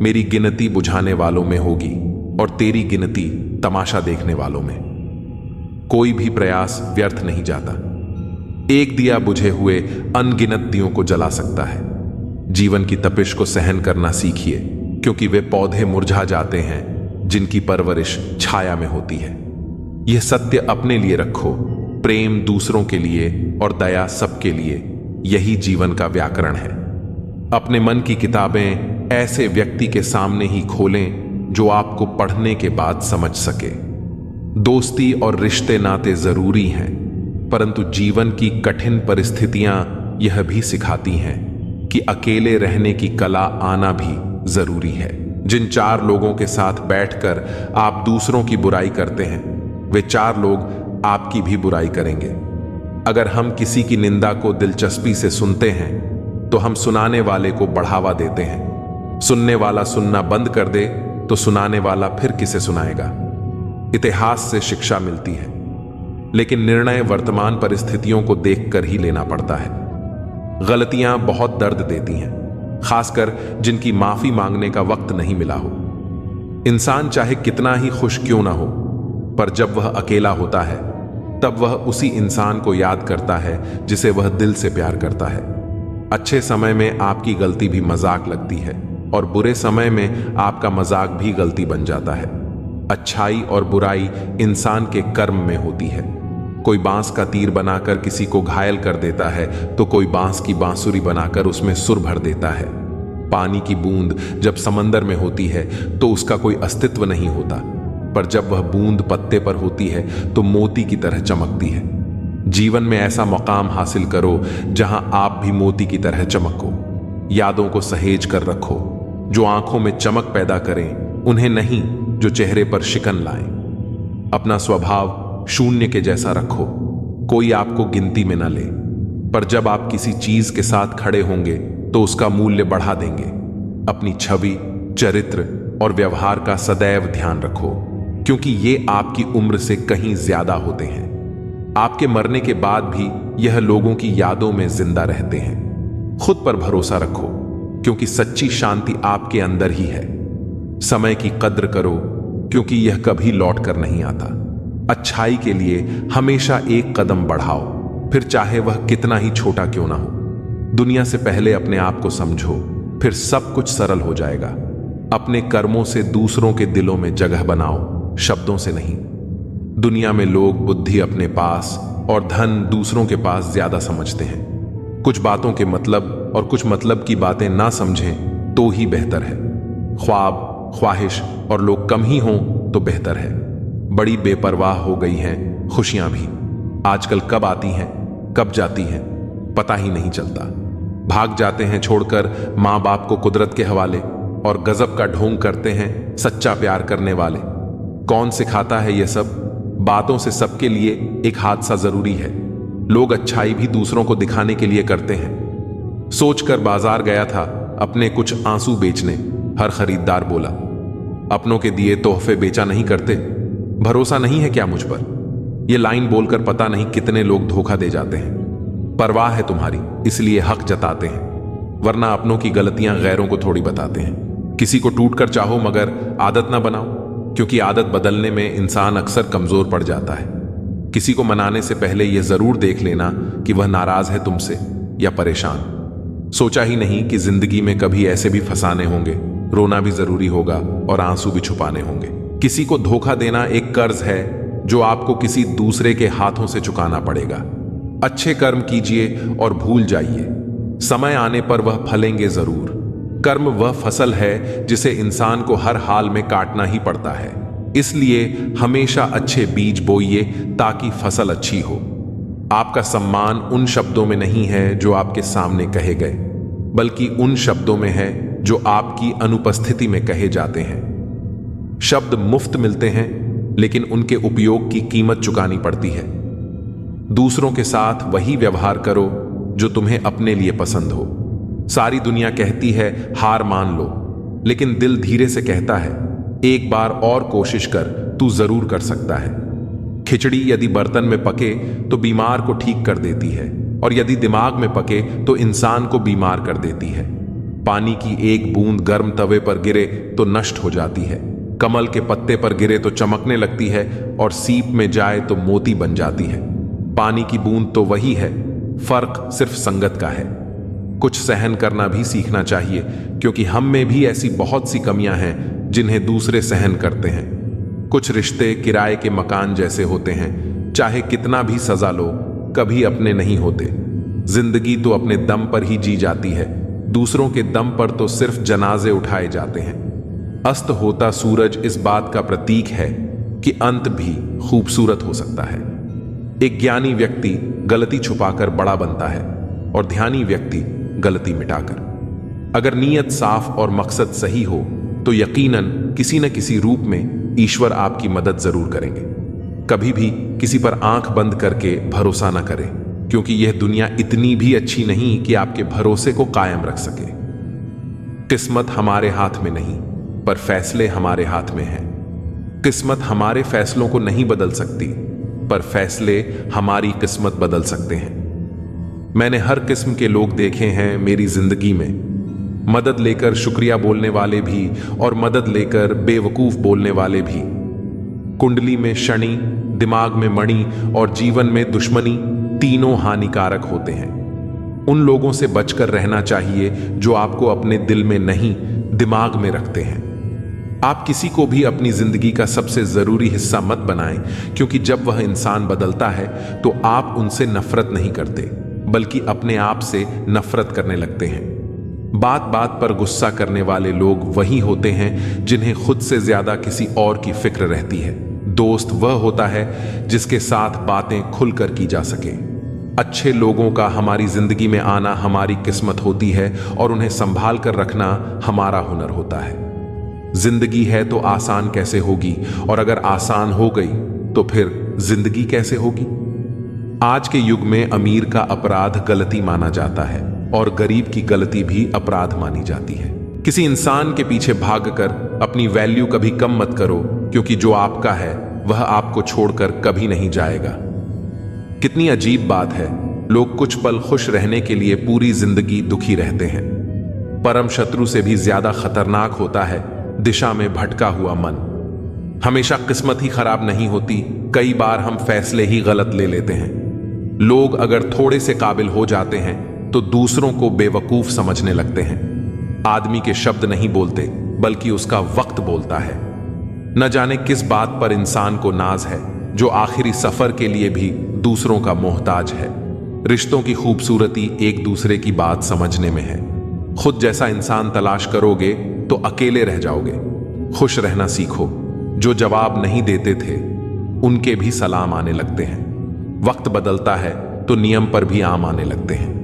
मेरी गिनती बुझाने वालों में होगी और तेरी गिनती तमाशा देखने वालों में। कोई भी प्रयास व्यर्थ नहीं जाता। एक दिया बुझे हुए अनगिनत दियों को जला सकता है। जीवन की तपिश को सहन करना सीखिए, क्योंकि वे पौधे मुरझा जाते हैं जिनकी परवरिश छाया में होती है। यह सत्य अपने लिए रखो, प्रेम दूसरों के लिए और दया सबके लिए, यही जीवन का व्याकरण है। अपने मन की किताबें ऐसे व्यक्ति के सामने ही खोलें जो आपको पढ़ने के बाद समझ सके। दोस्ती और रिश्ते नाते जरूरी हैं, परंतु जीवन की कठिन परिस्थितियां यह भी सिखाती हैं कि अकेले रहने की कला आना भी जरूरी है। जिन 4 लोगों के साथ बैठकर आप दूसरों की बुराई करते हैं, वे 4 लोग आपकी भी बुराई करेंगे। अगर हम किसी की निंदा को दिलचस्पी से सुनते हैं तो हम सुनाने वाले को बढ़ावा देते हैं। सुनने वाला सुनना बंद कर दे तो सुनाने वाला फिर किसे सुनाएगा। इतिहास से शिक्षा मिलती है, लेकिन निर्णय वर्तमान परिस्थितियों को देखकर ही लेना पड़ता है। गलतियां बहुत दर्द देती हैं, खासकर जिनकी माफी मांगने का वक्त नहीं मिला हो। इंसान चाहे कितना ही खुश क्यों ना हो, पर जब वह अकेला होता है तब वह उसी इंसान को याद करता है जिसे वह दिल से प्यार करता है। अच्छे समय में आपकी गलती भी मजाक लगती है और बुरे समय में आपका मजाक भी गलती बन जाता है। अच्छाई और बुराई इंसान के कर्म में होती है। कोई बांस का तीर बनाकर किसी को घायल कर देता है तो कोई बांस की बांसुरी बनाकर उसमें सुर भर देता है। पानी की बूंद जब समंदर में होती है तो उसका कोई अस्तित्व नहीं होता, पर जब वह बूंद पत्ते पर होती है तो मोती की तरह चमकती है। जीवन में ऐसा मकाम हासिल करो जहां आप भी मोती की तरह चमको। यादों को सहेज कर रखो, जो आंखों में चमक पैदा करें, उन्हें नहीं जो चेहरे पर शिकन लाएं। अपना स्वभाव शून्य के जैसा रखो, कोई आपको गिनती में न ले, पर जब आप किसी चीज के साथ खड़े होंगे तो उसका मूल्य बढ़ा देंगे। अपनी छवि, चरित्र और व्यवहार का सदैव ध्यान रखो, क्योंकि ये आपकी उम्र से कहीं ज्यादा होते हैं। आपके मरने के बाद भी यह लोगों की यादों में जिंदा रहते हैं। खुद पर भरोसा रखो, क्योंकि सच्ची शांति आपके अंदर ही है। समय की कद्र करो, क्योंकि यह कभी लौट कर नहीं आता। अच्छाई के लिए हमेशा एक कदम बढ़ाओ, फिर चाहे वह कितना ही छोटा क्यों ना हो। दुनिया से पहले अपने आप को समझो, फिर सब कुछ सरल हो जाएगा। अपने कर्मों से दूसरों के दिलों में जगह बनाओ, शब्दों से नहीं। दुनिया में लोग बुद्धि अपने पास और धन दूसरों के पास ज्यादा समझते हैं। कुछ बातों के मतलब और कुछ मतलब की बातें ना समझें तो ही बेहतर है। ख्वाब, ख्वाहिश और लोग कम ही हों तो बेहतर है। बड़ी बेपरवाह हो गई हैं खुशियां भी। आजकल कब आती हैं, कब जाती हैं, पता ही नहीं चलता। भाग जाते हैं छोड़कर माँ बाप को कुदरत के हवाले, और गजब का ढोंग करते हैं सच्चा प्यार करने वाले। कौन सिखाता है ये सब? बातों से सबके लिए एक हादसा जरूरी है। लोग अच्छाई भी दूसरों को दिखाने के लिए करते हैं। सोचकर बाजार गया था अपने कुछ आंसू बेचने। हर खरीदार बोला, अपनों के दिए तोहफे बेचा नहीं करते, भरोसा नहीं है क्या मुझ पर? यह लाइन बोलकर पता नहीं कितने लोग धोखा दे जाते हैं। परवाह है तुम्हारी, इसलिए हक जताते हैं, वरना अपनों की गलतियां गैरों को थोड़ी बताते हैं। किसी को टूट कर चाहो मगर आदत ना बनाओ, क्योंकि आदत बदलने में इंसान अक्सर कमजोर पड़ जाता है। किसी को मनाने से पहले यह जरूर देख लेना कि वह नाराज है तुमसे या परेशान। सोचा ही नहीं कि जिंदगी में कभी ऐसे भी फंसाने होंगे, रोना भी जरूरी होगा और आंसू भी छुपाने होंगे। किसी को धोखा देना एक कर्ज है जो आपको किसी दूसरे के हाथों से चुकाना पड़ेगा। अच्छे कर्म कीजिए और भूल जाइए, समय आने पर वह फलेंगे जरूर। कर्म वह फसल है जिसे इंसान को हर हाल में काटना ही पड़ता है। इसलिए हमेशा अच्छे बीज बोइए ताकि फसल अच्छी हो। आपका सम्मान उन शब्दों में नहीं है जो आपके सामने कहे गए, बल्कि उन शब्दों में है जो आपकी अनुपस्थिति में कहे जाते हैं। शब्द मुफ्त मिलते हैं, लेकिन उनके उपयोग की कीमत चुकानी पड़ती है। दूसरों के साथ वही व्यवहार करो जो तुम्हें अपने लिए पसंद हो। सारी दुनिया कहती है हार मान लो, लेकिन दिल धीरे से कहता है एक बार और कोशिश कर, तू जरूर कर सकता है। खिचड़ी यदि बर्तन में पके तो बीमार को ठीक कर देती है, और यदि दिमाग में पके तो इंसान को बीमार कर देती है। पानी की एक बूंद गर्म तवे पर गिरे तो नष्ट हो जाती है, कमल के पत्ते पर गिरे तो चमकने लगती है, और सीप में जाए तो मोती बन जाती है। पानी की बूंद तो वही है, फर्क सिर्फ संगत का है। कुछ सहन करना भी सीखना चाहिए, क्योंकि हम में भी ऐसी बहुत सी कमियां हैं जिन्हें दूसरे सहन करते हैं। कुछ रिश्ते किराए के मकान जैसे होते हैं, चाहे कितना भी सजा लो कभी अपने नहीं होते। जिंदगी तो अपने दम पर ही जी जाती है, दूसरों के दम पर तो सिर्फ जनाजे उठाए जाते हैं। अस्त होता सूरज इस बात का प्रतीक है कि अंत भी खूबसूरत हो सकता है। एक ज्ञानी व्यक्ति गलती छुपाकर बड़ा बनता है और ध्यानी व्यक्ति गलती मिटाकर। अगर नीयत साफ और मकसद सही हो तो यकीनन किसी न किसी रूप में ईश्वर आपकी मदद जरूर करेंगे। कभी भी किसी पर आंख बंद करके भरोसा न करें, क्योंकि यह दुनिया इतनी भी अच्छी नहीं कि आपके भरोसे को कायम रख सके। किस्मत हमारे हाथ में नहीं, पर फैसले हमारे हाथ में हैं। किस्मत हमारे फैसलों को नहीं बदल सकती, पर फैसले हमारी किस्मत बदल सकते हैं। मैंने हर किस्म के लोग देखे हैं मेरी जिंदगी में, मदद लेकर शुक्रिया बोलने वाले भी और मदद लेकर बेवकूफ बोलने वाले भी। कुंडली में शनि, दिमाग में मणि और जीवन में दुश्मनी तीनों हानिकारक होते हैं। उन लोगों से बचकर रहना चाहिए जो आपको अपने दिल में नहीं, दिमाग में रखते हैं। आप किसी को भी अपनी जिंदगी का सबसे जरूरी हिस्सा मत बनाएं, क्योंकि जब वह इंसान बदलता है तो आप उनसे नफरत नहीं करते, बल्कि अपने आप से नफरत करने लगते हैं। बात बात पर गुस्सा करने वाले लोग वही होते हैं जिन्हें खुद से ज्यादा किसी और की फिक्र रहती है। दोस्त वह होता है जिसके साथ बातें खुलकर की जा सके। अच्छे लोगों का हमारी जिंदगी में आना हमारी किस्मत होती है और उन्हें संभाल कर रखना हमारा हुनर होता है। जिंदगी है तो आसान कैसे होगी, और अगर आसान हो गई तो फिर जिंदगी कैसे होगी। आज के युग में अमीर का अपराध गलती माना जाता है और गरीब की गलती भी अपराध मानी जाती है। किसी इंसान के पीछे भागकर अपनी वैल्यू कभी कम मत करो, क्योंकि जो आपका है वह आपको छोड़कर कभी नहीं जाएगा। कितनी अजीब बात है, लोग कुछ पल खुश रहने के लिए पूरी जिंदगी दुखी रहते हैं। परम शत्रु से भी ज्यादा खतरनाक होता है दिशा में भटका हुआ मन। हमेशा किस्मत ही खराब नहीं होती, कई बार हम फैसले ही गलत ले लेते हैं। लोग अगर थोड़े से काबिल हो जाते हैं तो दूसरों को बेवकूफ समझने लगते हैं। आदमी के शब्द नहीं बोलते, बल्कि उसका वक्त बोलता है। न जाने किस बात पर इंसान को नाज है, जो आखिरी सफर के लिए भी दूसरों का मोहताज है। रिश्तों की खूबसूरती एक दूसरे की बात समझने में है। खुद जैसा इंसान तलाश करोगे तो अकेले रह जाओगे। खुश रहना सीखो। जो जवाब नहीं देते थे उनके भी सलाम आने लगते हैं। वक्त बदलता है तो नियम पर भी आम आने लगते हैं।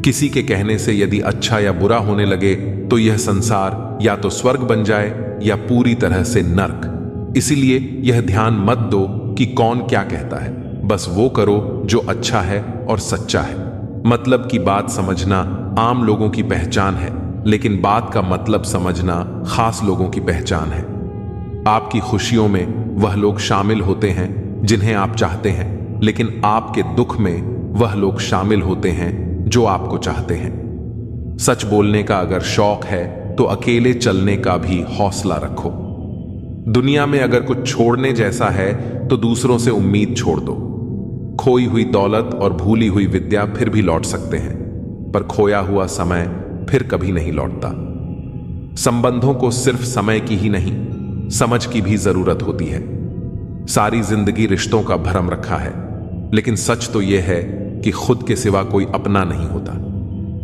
किसी के कहने से यदि अच्छा या बुरा होने लगे तो यह संसार या तो स्वर्ग बन जाए या पूरी तरह से नर्क। इसीलिए यह ध्यान मत दो कि कौन क्या कहता है, बस वो करो जो अच्छा है और सच्चा है। मतलब की बात समझना आम लोगों की पहचान है, लेकिन बात का मतलब समझना खास लोगों की पहचान है। आपकी खुशियों में वह लोग शामिल होते हैं जिन्हें आप चाहते हैं, लेकिन आपके दुख में वह लोग शामिल होते हैं जो आपको चाहते हैं। सच बोलने का अगर शौक है तो अकेले चलने का भी हौसला रखो। दुनिया में अगर कुछ छोड़ने जैसा है तो दूसरों से उम्मीद छोड़ दो। खोई हुई दौलत और भूली हुई विद्या फिर भी लौट सकते हैं, पर खोया हुआ समय फिर कभी नहीं लौटता। संबंधों को सिर्फ समय की ही नहीं, समझ की भी जरूरत होती है। सारी जिंदगी रिश्तों का भरम रखा है, लेकिन सच तो यह है कि खुद के सिवा कोई अपना नहीं होता।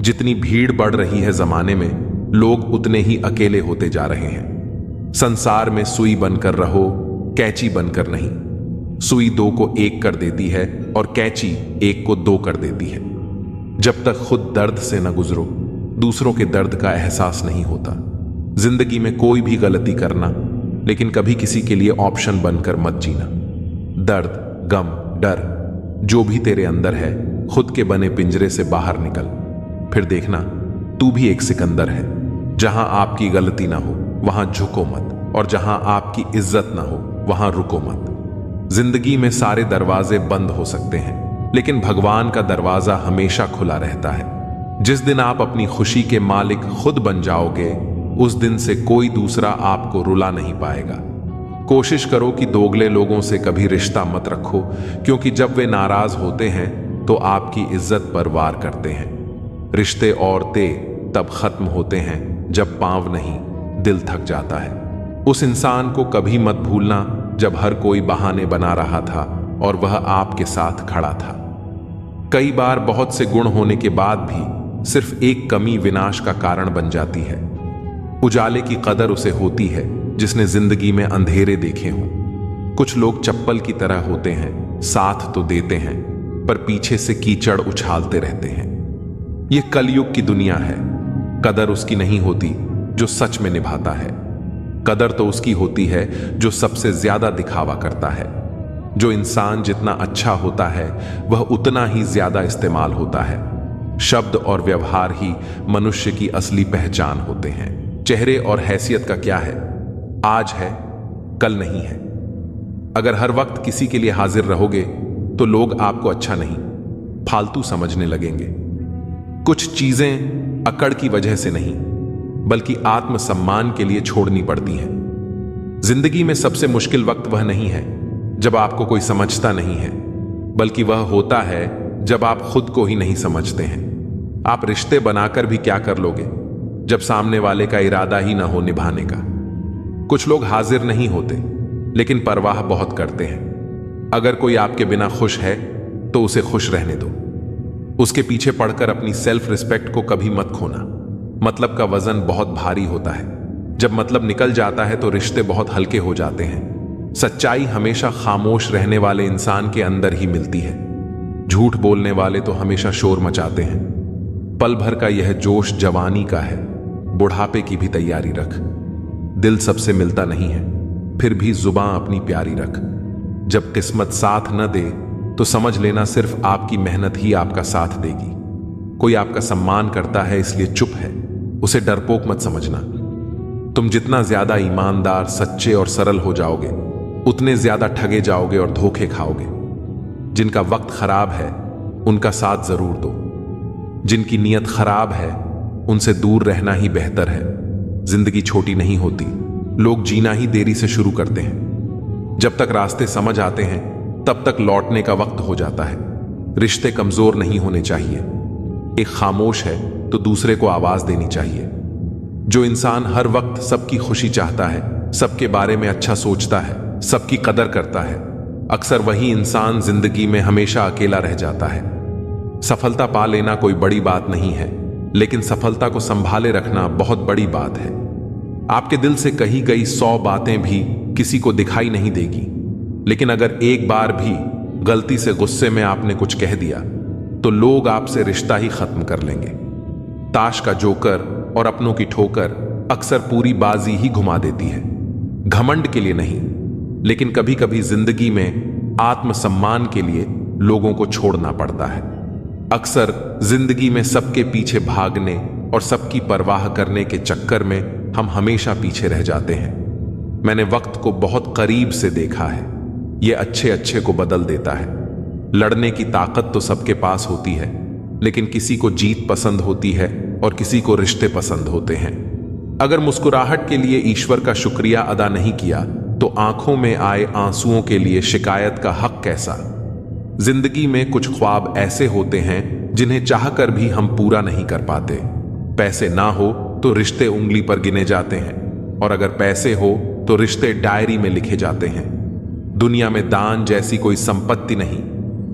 जितनी भीड़ बढ़ रही है जमाने में, लोग उतने ही अकेले होते जा रहे हैं। संसार में सुई बनकर रहो, कैंची बनकर नहीं। सुई दो को एक कर देती है और कैंची एक को दो कर देती है। जब तक खुद दर्द से न गुजरो, दूसरों के दर्द का एहसास नहीं होता। जिंदगी में कोई भी गलती करना, लेकिन कभी किसी के लिए ऑप्शन बनकर मत जीना। दर्द, गम, डर जो भी तेरे अंदर है, खुद के बने पिंजरे से बाहर निकल। फिर देखना तू भी एक सिकंदर है। जहां आपकी गलती ना हो वहां झुको मत, और जहां आपकी इज्जत ना हो वहां रुको मत। जिंदगी में सारे दरवाजे बंद हो सकते हैं, लेकिन भगवान का दरवाजा हमेशा खुला रहता है। जिस दिन आप अपनी खुशी के मालिक खुद बन जाओगे, उस दिन से कोई दूसरा आपको रुला नहीं पाएगा। कोशिश करो कि दोगले लोगों से कभी रिश्ता मत रखो, क्योंकि जब वे नाराज होते हैं तो आपकी इज्जत पर वार करते हैं। रिश्ते और ते तब खत्म होते हैं जब पांव नहीं, दिल थक जाता है। उस इंसान को कभी मत भूलना जब हर कोई बहाने बना रहा था और वह आपके साथ खड़ा था। कई बार बहुत से गुण होने के बाद भी सिर्फ एक कमी विनाश का कारण बन जाती है। उजाले की कदर उसे होती है जिसने जिंदगी में अंधेरे देखे हों। कुछ लोग चप्पल की तरह होते हैं, साथ तो देते हैं पर पीछे से कीचड़ उछालते रहते हैं। यह कलयुग की दुनिया है। कदर उसकी नहीं होती जो सच में निभाता है। कदर तो उसकी होती है जो सबसे ज्यादा दिखावा करता है। जो इंसान जितना अच्छा होता है वह उतना ही ज्यादा इस्तेमाल होता है। शब्द और व्यवहार ही मनुष्य की असली पहचान होते हैं। चेहरे और हैसियत का क्या है, आज है कल नहीं है। अगर हर वक्त किसी के लिए हाजिर रहोगे तो लोग आपको अच्छा नहीं, फालतू समझने लगेंगे। कुछ चीजें अकड़ की वजह से नहीं बल्कि आत्मसम्मान के लिए छोड़नी पड़ती हैं। जिंदगी में सबसे मुश्किल वक्त वह नहीं है जब आपको कोई समझता नहीं है, बल्कि वह होता है जब आप खुद को ही नहीं समझते हैं। आप रिश्ते बनाकर भी क्या कर लोगे जब सामने वाले का इरादा ही ना हो निभाने का। कुछ लोग हाजिर नहीं होते लेकिन परवाह बहुत करते हैं। अगर कोई आपके बिना खुश है तो उसे खुश रहने दो। उसके पीछे पड़कर अपनी सेल्फ रिस्पेक्ट को कभी मत खोना। मतलब का वजन बहुत भारी होता है। जब मतलब निकल जाता है तो रिश्ते बहुत हल्के हो जाते हैं। सच्चाई हमेशा खामोश रहने वाले इंसान के अंदर ही मिलती है। झूठ बोलने वाले तो हमेशा शोर मचाते हैं। पल भर का यह जोश जवानी का है, बुढ़ापे की भी तैयारी रख। दिल सबसे मिलता नहीं है, फिर भी जुबान अपनी प्यारी रख। जब किस्मत साथ न दे तो समझ लेना सिर्फ आपकी मेहनत ही आपका साथ देगी। कोई आपका सम्मान करता है इसलिए चुप है, उसे डरपोक मत समझना। तुम जितना ज्यादा ईमानदार, सच्चे और सरल हो जाओगे उतने ज्यादा ठगे जाओगे और धोखे खाओगे। जिनका वक्त खराब है उनका साथ जरूर दो। जिनकी नीयत खराब है उनसे दूर रहना ही बेहतर है। जिंदगी छोटी नहीं होती, लोग जीना ही देरी से शुरू करते हैं। जब तक रास्ते समझ आते हैं तब तक लौटने का वक्त हो जाता है। रिश्ते कमजोर नहीं होने चाहिए। एक खामोश है तो दूसरे को आवाज देनी चाहिए। जो इंसान हर वक्त सबकी खुशी चाहता है, सबके बारे में अच्छा सोचता है, सबकी कदर करता है, अक्सर वही इंसान जिंदगी में हमेशा अकेला रह जाता है। सफलता पा लेना कोई बड़ी बात नहीं है, लेकिन सफलता को संभाले रखना बहुत बड़ी बात है। आपके दिल से कही गई 100 बातें भी किसी को दिखाई नहीं देगी, लेकिन अगर एक बार भी गलती से गुस्से में आपने कुछ कह दिया तो लोग आपसे रिश्ता ही खत्म कर लेंगे। ताश का जोकर और अपनों की ठोकर अक्सर पूरी बाजी ही घुमा देती है। घमंड के लिए नहीं, लेकिन कभी कभी जिंदगी में आत्मसम्मान के लिए लोगों को छोड़ना पड़ता है। अक्सर जिंदगी में सबके पीछे भागने और सबकी परवाह करने के चक्कर में हम हमेशा पीछे रह जाते हैं। मैंने वक्त को बहुत करीब से देखा है। यह अच्छे अच्छे को बदल देता है। लड़ने की ताकत तो सबके पास होती है, लेकिन किसी को जीत पसंद होती है और किसी को रिश्ते पसंद होते हैं। अगर मुस्कुराहट के लिए ईश्वर का शुक्रिया अदा नहीं किया तो आंखों में आए आंसुओं के लिए शिकायत का हक कैसा। जिंदगी में कुछ ख्वाब ऐसे होते हैं जिन्हें चाहकर भी हम पूरा नहीं कर पाते। पैसे ना हो तो रिश्ते उंगली पर गिने जाते हैं, और अगर पैसे हो तो रिश्ते डायरी में लिखे जाते हैं। दुनिया में दान जैसी कोई संपत्ति नहीं,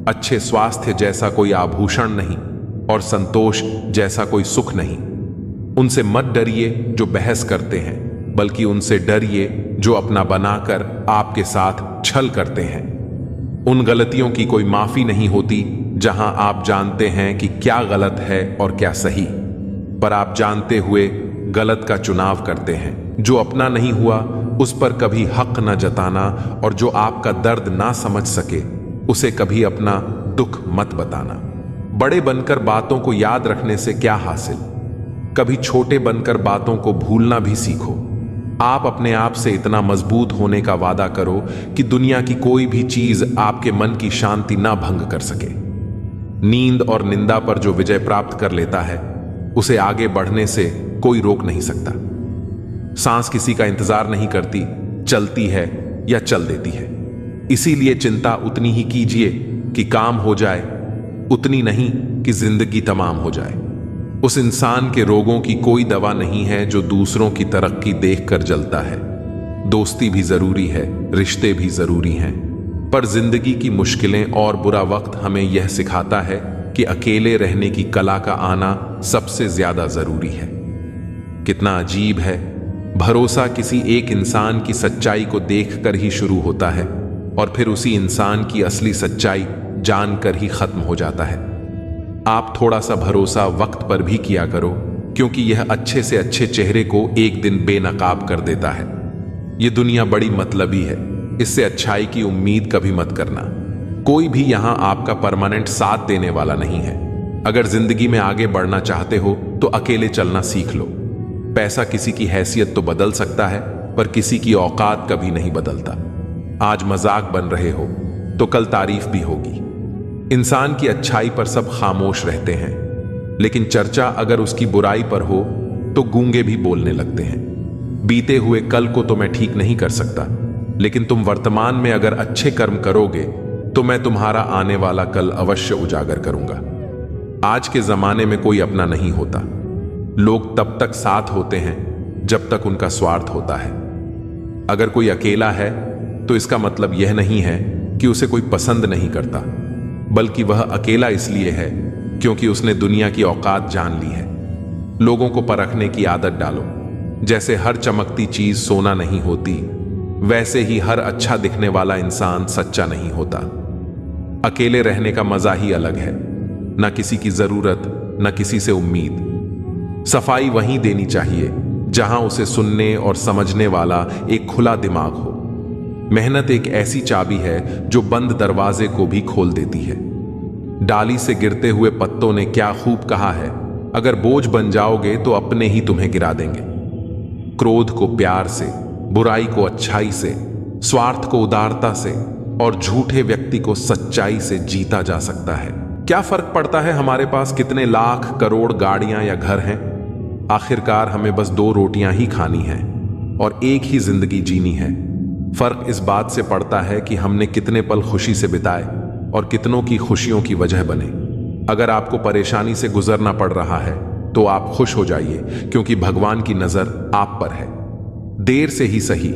अच्छे स्वास्थ्य जैसा कोई आभूषण नहीं, और संतोष जैसा कोई सुख नहीं। उनसे मत डरिए जो बहस करते हैं, बल्कि उनसे डरिए जो अपना बनाकर आपके साथ छल करते हैं। उन गलतियों की कोई माफी नहीं होती जहां आप जानते हैं कि क्या गलत है और क्या सही, पर आप जानते हुए गलत का चुनाव करते हैं। जो अपना नहीं हुआ उस पर कभी हक न जताना, और जो आपका दर्द ना समझ सके उसे कभी अपना दुख मत बताना। बड़े बनकर बातों को याद रखने से क्या हासिल, कभी छोटे बनकर बातों को भूलना भी सीखो। आप अपने आप से इतना मजबूत होने का वादा करो कि दुनिया की कोई भी चीज आपके मन की शांति ना भंग कर सके। नींद और निंदा पर जो विजय प्राप्त कर लेता है उसे आगे बढ़ने से कोई रोक नहीं सकता। सांस किसी का इंतजार नहीं करती, चलती है या चल देती है। इसीलिए चिंता उतनी ही कीजिए कि काम हो जाए, उतनी नहीं कि जिंदगी तमाम हो जाए। उस इंसान के रोगों की कोई दवा नहीं है जो दूसरों की तरक्की देखकर जलता है। दोस्ती भी जरूरी है, रिश्ते भी जरूरी हैं, पर जिंदगी की मुश्किलें और बुरा वक्त हमें यह सिखाता है कि अकेले रहने की कला का आना सबसे ज्यादा जरूरी है। कितना अजीब है, भरोसा किसी एक इंसान की सच्चाई को देखकर ही शुरू होता है और फिर उसी इंसान की असली सच्चाई जानकर ही खत्म हो जाता है। आप थोड़ा सा भरोसा वक्त पर भी किया करो, क्योंकि यह अच्छे से अच्छे चेहरे को एक दिन बेनकाब कर देता है। यह दुनिया बड़ी मतलबी है, इससे अच्छाई की उम्मीद कभी मत करना। कोई भी यहां आपका परमानेंट साथ देने वाला नहीं है। अगर जिंदगी में आगे बढ़ना चाहते हो तो अकेले चलना सीख लो। पैसा किसी की हैसियत तो बदल सकता है, पर किसी की औकात कभी नहीं बदलता। आज मजाक बन रहे हो तो कल तारीफ भी होगी। इंसान की अच्छाई पर सब खामोश रहते हैं, लेकिन चर्चा अगर उसकी बुराई पर हो तो गूंगे भी बोलने लगते हैं। बीते हुए कल को तो मैं ठीक नहीं कर सकता, लेकिन तुम वर्तमान में अगर अच्छे कर्म करोगे तो मैं तुम्हारा आने वाला कल अवश्य उजागर करूंगा। आज के जमाने में कोई अपना नहीं होता। लोग तब तक साथ होते हैं जब तक उनका स्वार्थ होता है। अगर कोई अकेला है तो इसका मतलब यह नहीं है कि उसे कोई पसंद नहीं करता, बल्कि वह अकेला इसलिए है क्योंकि उसने दुनिया की औकात जान ली है। लोगों को परखने की आदत डालो। जैसे हर चमकती चीज सोना नहीं होती, वैसे ही हर अच्छा दिखने वाला इंसान सच्चा नहीं होता। अकेले रहने का मजा ही अलग है, ना किसी की जरूरत, ना किसी से उम्मीद। सफाई वहीं देनी चाहिए जहां उसे सुनने और समझने वाला एक खुला दिमाग हो। मेहनत एक ऐसी चाबी है जो बंद दरवाजे को भी खोल देती है। डाली से गिरते हुए पत्तों ने क्या खूब कहा है, अगर बोझ बन जाओगे तो अपने ही तुम्हें गिरा देंगे। क्रोध को प्यार से, बुराई को अच्छाई से, स्वार्थ को उदारता से और झूठे व्यक्ति को सच्चाई से जीता जा सकता है। क्या फर्क पड़ता है हमारे पास कितने लाख करोड़ गाड़ियां या घर हैं? आखिरकार हमें बस 2 रोटियां ही खानी हैं और एक ही जिंदगी जीनी है। फर्क इस बात से पड़ता है कि हमने कितने पल खुशी से बिताए और कितनों की खुशियों की वजह बने। अगर आपको परेशानी से गुजरना पड़ रहा है तो आप खुश हो जाइए, क्योंकि भगवान की नजर आप पर है। देर से ही सही,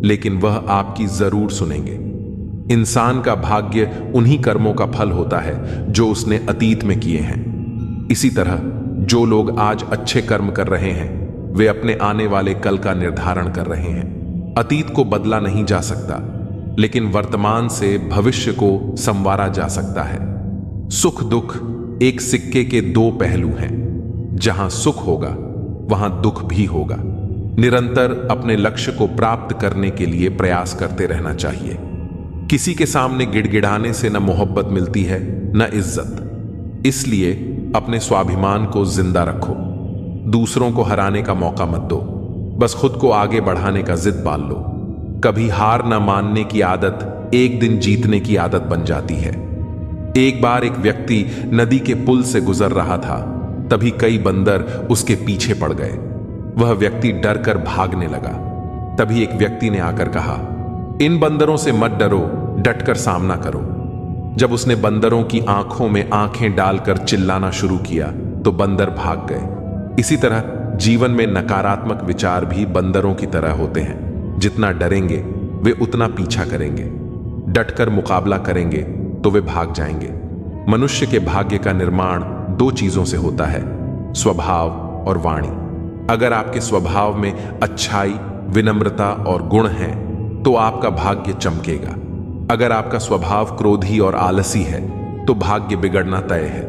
लेकिन वह आपकी जरूर सुनेंगे। इंसान का भाग्य उन्हीं कर्मों का फल होता है जो उसने अतीत में किए हैं। इसी तरह जो लोग आज अच्छे कर्म कर रहे हैं, वे अपने आने वाले कल का निर्धारण कर रहे हैं। अतीत को बदला नहीं जा सकता, लेकिन वर्तमान से भविष्य को संवारा जा सकता है। सुख दुख एक सिक्के के 2 पहलू हैं। जहां सुख होगा वहां दुख भी होगा। निरंतर अपने लक्ष्य को प्राप्त करने के लिए प्रयास करते रहना चाहिए। किसी के सामने गिड़गिड़ाने से न मोहब्बत मिलती है न इज्जत। इसलिए अपने स्वाभिमान को जिंदा रखो। दूसरों को हराने का मौका मत दो, बस खुद को आगे बढ़ाने का जिद पाल लो। कभी हार न मानने की आदत एक दिन जीतने की आदत बन जाती है। एक बार एक व्यक्ति नदी के पुल से गुजर रहा था, तभी कई बंदर उसके पीछे पड़ गए। वह व्यक्ति डर कर भागने लगा। तभी एक व्यक्ति ने आकर कहा, इन बंदरों से मत डरो, डटकर सामना करो। जब उसने बंदरों की आंखों में आंखें डालकर चिल्लाना शुरू किया तो बंदर भाग गए। इसी तरह जीवन में नकारात्मक विचार भी बंदरों की तरह होते हैं। जितना डरेंगे वे उतना पीछा करेंगे, डटकर मुकाबला करेंगे तो वे भाग जाएंगे। मनुष्य के भाग्य का निर्माण 2 चीजों से होता है, स्वभाव और वाणी। अगर आपके स्वभाव में अच्छाई, विनम्रता और गुण हैं तो आपका भाग्य चमकेगा। अगर आपका स्वभाव क्रोधी और आलसी है तो भाग्य बिगड़ना तय है।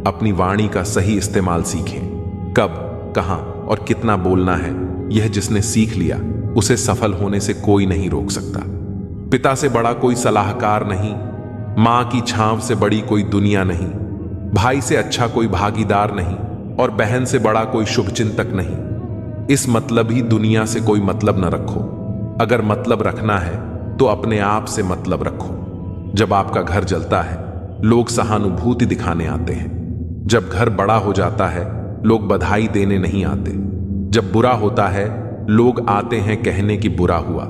अपनी वाणी का सही इस्तेमाल सीखें। कब, कहां और कितना बोलना है, यह जिसने सीख लिया उसे सफल होने से कोई नहीं रोक सकता। पिता से बड़ा कोई सलाहकार नहीं, मां की छांव से बड़ी कोई दुनिया नहीं, भाई से अच्छा कोई भागीदार नहीं और बहन से बड़ा कोई शुभचिंतक नहीं। इस मतलबी दुनिया से कोई मतलब न रखो। अगर मतलब रखना है तो अपने आप से मतलब रखो। जब आपका घर जलता है लोग सहानुभूति दिखाने आते हैं। जब घर बड़ा हो जाता है लोग बधाई देने नहीं आते। जब बुरा होता है लोग आते हैं कहने कि बुरा हुआ,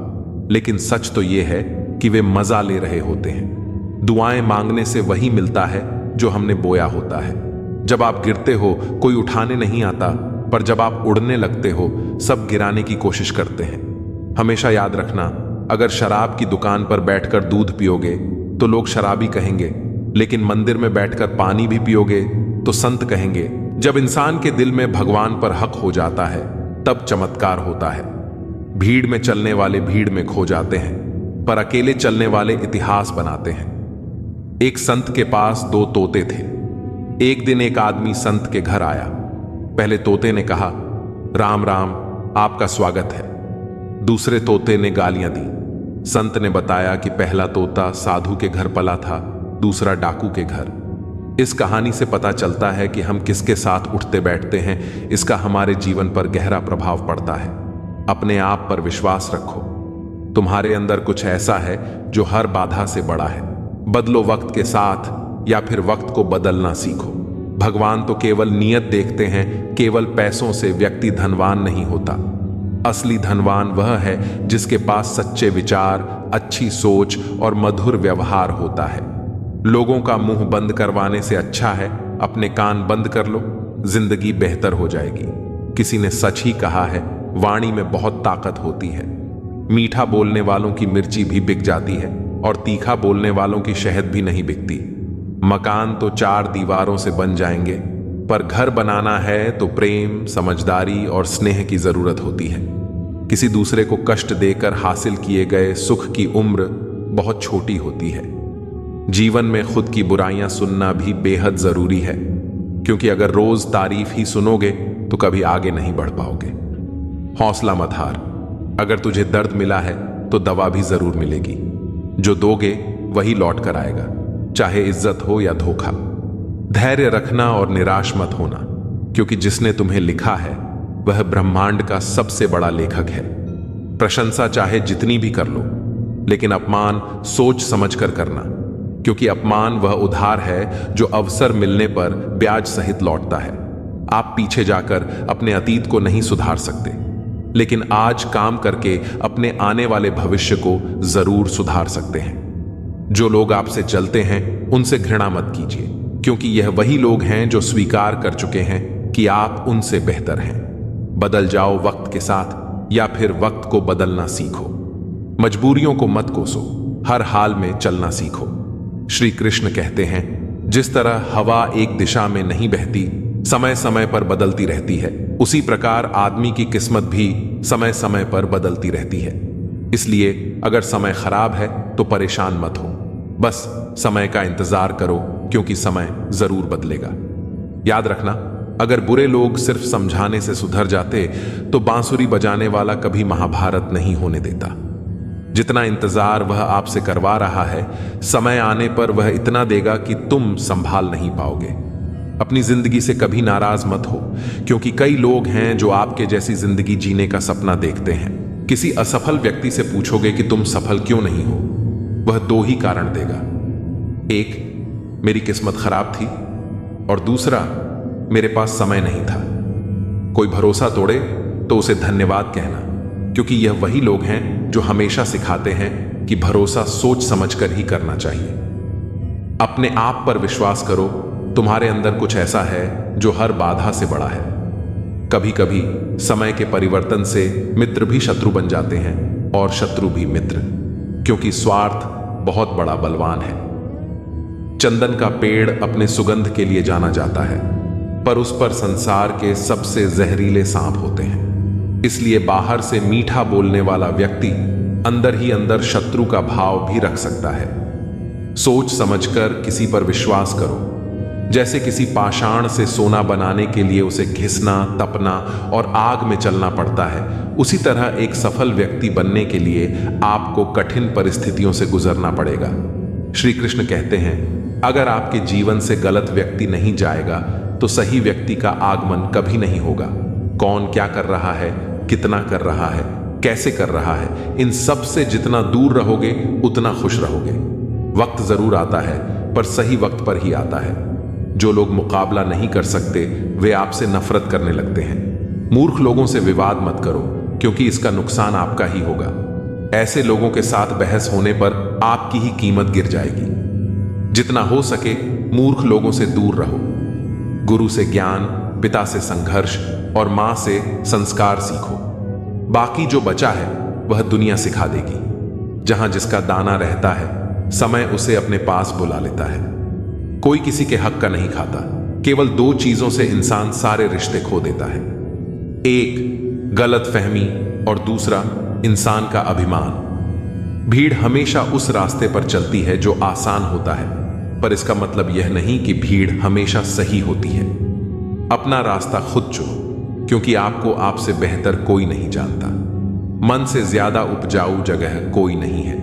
लेकिन सच तो यह है कि वे मजा ले रहे होते हैं। दुआएं मांगने से वही मिलता है जो हमने बोया होता है। जब आप गिरते हो कोई उठाने नहीं आता, पर जब आप उड़ने लगते हो सब गिराने की कोशिश करते हैं। हमेशा याद रखना, अगर शराब की दुकान पर बैठकर दूध पियोगे तो लोग शराबी कहेंगे, लेकिन मंदिर में बैठकर पानी भी पियोगे तो संत कहेंगे। जब इंसान के दिल में भगवान पर हक हो जाता है तब चमत्कार होता है। भीड़ में चलने वाले भीड़ में खो जाते हैं, पर अकेले चलने वाले इतिहास बनाते हैं। एक संत के पास 2 तोते थे। एक दिन एक आदमी संत के घर आया। पहले तोते ने कहा, राम राम, आपका स्वागत है। दूसरे तोते ने गालियां दी। संत ने बताया कि पहला तोता साधु के घर पला था, दूसरा डाकू के घर। इस कहानी से पता चलता है कि हम किसके साथ उठते बैठते हैं, इसका हमारे जीवन पर गहरा प्रभाव पड़ता है। अपने आप पर विश्वास रखो। तुम्हारे अंदर कुछ ऐसा है जो हर बाधा से बड़ा है। बदलो वक्त के साथ या फिर वक्त को बदलना सीखो। भगवान तो केवल नियत देखते हैं, केवल पैसों से व्यक्ति धनवान नहीं होता। असली धनवान वह है जिसके पास सच्चे विचार, अच्छी सोच और मधुर व्यवहार होता है। लोगों का मुंह बंद करवाने से अच्छा है अपने कान बंद कर लो, जिंदगी बेहतर हो जाएगी। किसी ने सच ही कहा है, वाणी में बहुत ताकत होती है। मीठा बोलने वालों की मिर्ची भी बिक जाती है और तीखा बोलने वालों की शहद भी नहीं बिकती। मकान तो 4 दीवारों से बन जाएंगे, पर घर बनाना है तो प्रेम, समझदारी और स्नेह की जरूरत होती है। किसी दूसरे को कष्ट देकर हासिल किए गए सुख की उम्र बहुत छोटी होती है। जीवन में खुद की बुराइयां सुनना भी बेहद जरूरी है, क्योंकि अगर रोज तारीफ ही सुनोगे तो कभी आगे नहीं बढ़ पाओगे। हौसला मत हार। अगर तुझे दर्द मिला है तो दवा भी जरूर मिलेगी। जो दोगे वही लौट कर आएगा, चाहे इज्जत हो या धोखा। धैर्य रखना और निराश मत होना, क्योंकि जिसने तुम्हें लिखा है वह ब्रह्मांड का सबसे बड़ा लेखक है। प्रशंसा चाहे जितनी भी कर लो, लेकिन अपमान सोच समझ कर करना, क्योंकि अपमान वह उधार है जो अवसर मिलने पर ब्याज सहित लौटता है। आप पीछे जाकर अपने अतीत को नहीं सुधार सकते, लेकिन आज काम करके अपने आने वाले भविष्य को जरूर सुधार सकते हैं। जो लोग आपसे जलते हैं उनसे घृणा मत कीजिए, क्योंकि यह वही लोग हैं जो स्वीकार कर चुके हैं कि आप उनसे बेहतर हैं। बदल जाओ वक्त के साथ, या फिर वक्त को बदलना सीखो। मजबूरियों को मत कोसो, हर हाल में चलना सीखो। श्री कृष्ण कहते हैं, जिस तरह हवा एक दिशा में नहीं बहती, समय समय पर बदलती रहती है, उसी प्रकार आदमी की किस्मत भी समय समय पर बदलती रहती है। इसलिए अगर समय खराब है तो परेशान मत हो, बस समय का इंतजार करो, क्योंकि समय जरूर बदलेगा। याद रखना, अगर बुरे लोग सिर्फ समझाने से सुधर जाते तो बांसुरी बजाने वाला कभी महाभारत नहीं होने देता। जितना इंतजार वह आपसे करवा रहा है, समय आने पर वह इतना देगा कि तुम संभाल नहीं पाओगे। अपनी जिंदगी से कभी नाराज मत हो, क्योंकि कई लोग हैं जो आपके जैसी जिंदगी जीने का सपना देखते हैं। किसी असफल व्यक्ति से पूछोगे कि तुम सफल क्यों नहीं हो, वह 2 ही कारण देगा। एक, मेरी किस्मत खराब थी, और दूसरा, मेरे पास समय नहीं था। कोई भरोसा तोड़े तो उसे धन्यवाद कहना, क्योंकि यह वही लोग हैं जो हमेशा सिखाते हैं कि भरोसा सोच समझकर ही करना चाहिए। अपने आप पर विश्वास करो, तुम्हारे अंदर कुछ ऐसा है जो हर बाधा से बड़ा है। कभी कभी समय के परिवर्तन से मित्र भी शत्रु बन जाते हैं और शत्रु भी मित्र, क्योंकि स्वार्थ बहुत बड़ा बलवान है। चंदन का पेड़ अपने सुगंध के लिए जाना जाता है, पर उस पर संसार के सबसे जहरीले सांप होते हैं। इसलिए बाहर से मीठा बोलने वाला व्यक्ति अंदर ही अंदर शत्रु का भाव भी रख सकता है। सोच समझकर किसी पर विश्वास करो। जैसे किसी पाषाण से सोना बनाने के लिए उसे घिसना, तपना और आग में चलना पड़ता है, उसी तरह एक सफल व्यक्ति बनने के लिए आपको कठिन परिस्थितियों से गुजरना पड़ेगा। श्री कृष्ण कहते हैं, अगर आपके जीवन से गलत व्यक्ति नहीं जाएगा तो सही व्यक्ति का आगमन कभी नहीं होगा। कौन क्या कर रहा है, कितना कर रहा है, कैसे कर रहा है, इन सब से जितना दूर रहोगे उतना खुश रहोगे। वक्त जरूर आता है, पर सही वक्त पर ही आता है। जो लोग मुकाबला नहीं कर सकते वे आपसे नफरत करने लगते हैं। मूर्ख लोगों से विवाद मत करो, क्योंकि इसका नुकसान आपका ही होगा। ऐसे लोगों के साथ बहस होने पर आपकी ही कीमत गिर जाएगी। जितना हो सके मूर्ख लोगों से दूर रहो। गुरु से ज्ञान, पिता से संघर्ष और मां से संस्कार सीखो। बाकी जो बचा है वह दुनिया सिखा देगी। जहां जिसका दाना रहता है, समय उसे अपने पास बुला लेता है। कोई किसी के हक का नहीं खाता। केवल दो चीजों से इंसान सारे रिश्ते खो देता है, एक गलत फहमी और दूसरा इंसान का अभिमान। भीड़ हमेशा उस रास्ते पर चलती है जो आसान होता है, पर इसका मतलब यह नहीं कि भीड़ हमेशा सही होती है। अपना रास्ता खुद चुनो, क्योंकि आपको आपसे बेहतर कोई नहीं जानता। मन से ज्यादा उपजाऊ जगह कोई नहीं है,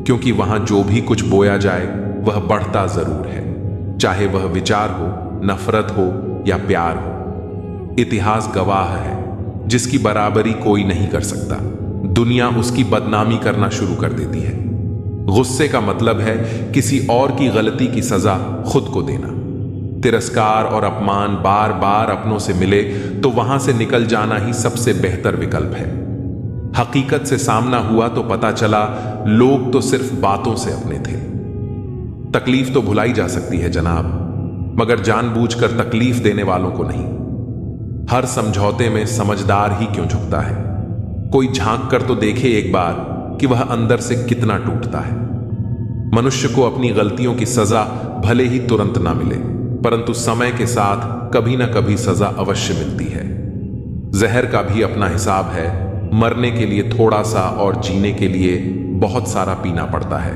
क्योंकि वहां जो भी कुछ बोया जाए वह बढ़ता जरूर है, चाहे वह विचार हो, नफरत हो या प्यार हो। इतिहास गवाह है, जिसकी बराबरी कोई नहीं कर सकता, दुनिया उसकी बदनामी करना शुरू कर देती है। गुस्से का मतलब है किसी और की गलती की सजा खुद को देना। तिरस्कार और अपमान बार बार अपनों से मिले तो वहां से निकल जाना ही सबसे बेहतर विकल्प है। हकीकत से सामना हुआ तो पता चला लोग तो सिर्फ बातों से अपने थे। तकलीफ तो भुलाई जा सकती है जनाब, मगर जानबूझकर तकलीफ देने वालों को नहीं। हर समझौते में समझदार ही क्यों झुकता है? कोई झांक कर तो देखे एक बार कि वह अंदर से कितना टूटता है। मनुष्य को अपनी गलतियों की सजा भले ही तुरंत ना मिले, परंतु समय के साथ कभी ना कभी सजा अवश्य मिलती है। जहर का भी अपना हिसाब है। मरने के लिए थोड़ा सा और जीने के लिए बहुत सारा पीना पड़ता है।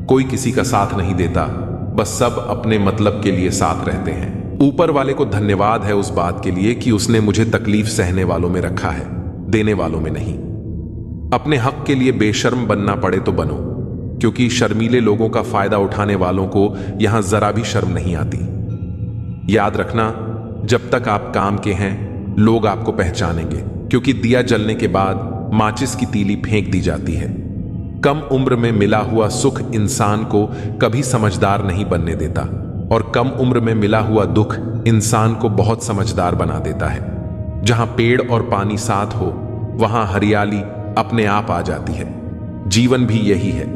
कोई किसी का साथ नहीं देता, बस सब अपने मतलब के लिए साथ रहते हैं। ऊपर वाले को धन्यवाद है उस बात के लिए कि उसने मुझे तकलीफ सहने वालों में रखा है, देने वालों में नहीं। अपने हक के लिए बेशर्म बनना पड़े तो बनो, क्योंकि शर्मीले लोगों का फायदा उठाने वालों को यहां जरा भी शर्म नहीं आती। याद रखना, जब तक आप काम के हैं लोग आपको पहचानेंगे, क्योंकि दिया जलने के बाद माचिस की तीली फेंक दी जाती है। कम उम्र में मिला हुआ सुख इंसान को कभी समझदार नहीं बनने देता, और कम उम्र में मिला हुआ दुख इंसान को बहुत समझदार बना देता है। जहां पेड़ और पानी साथ हो वहां हरियाली अपने आप आ जाती है। जीवन भी यही है,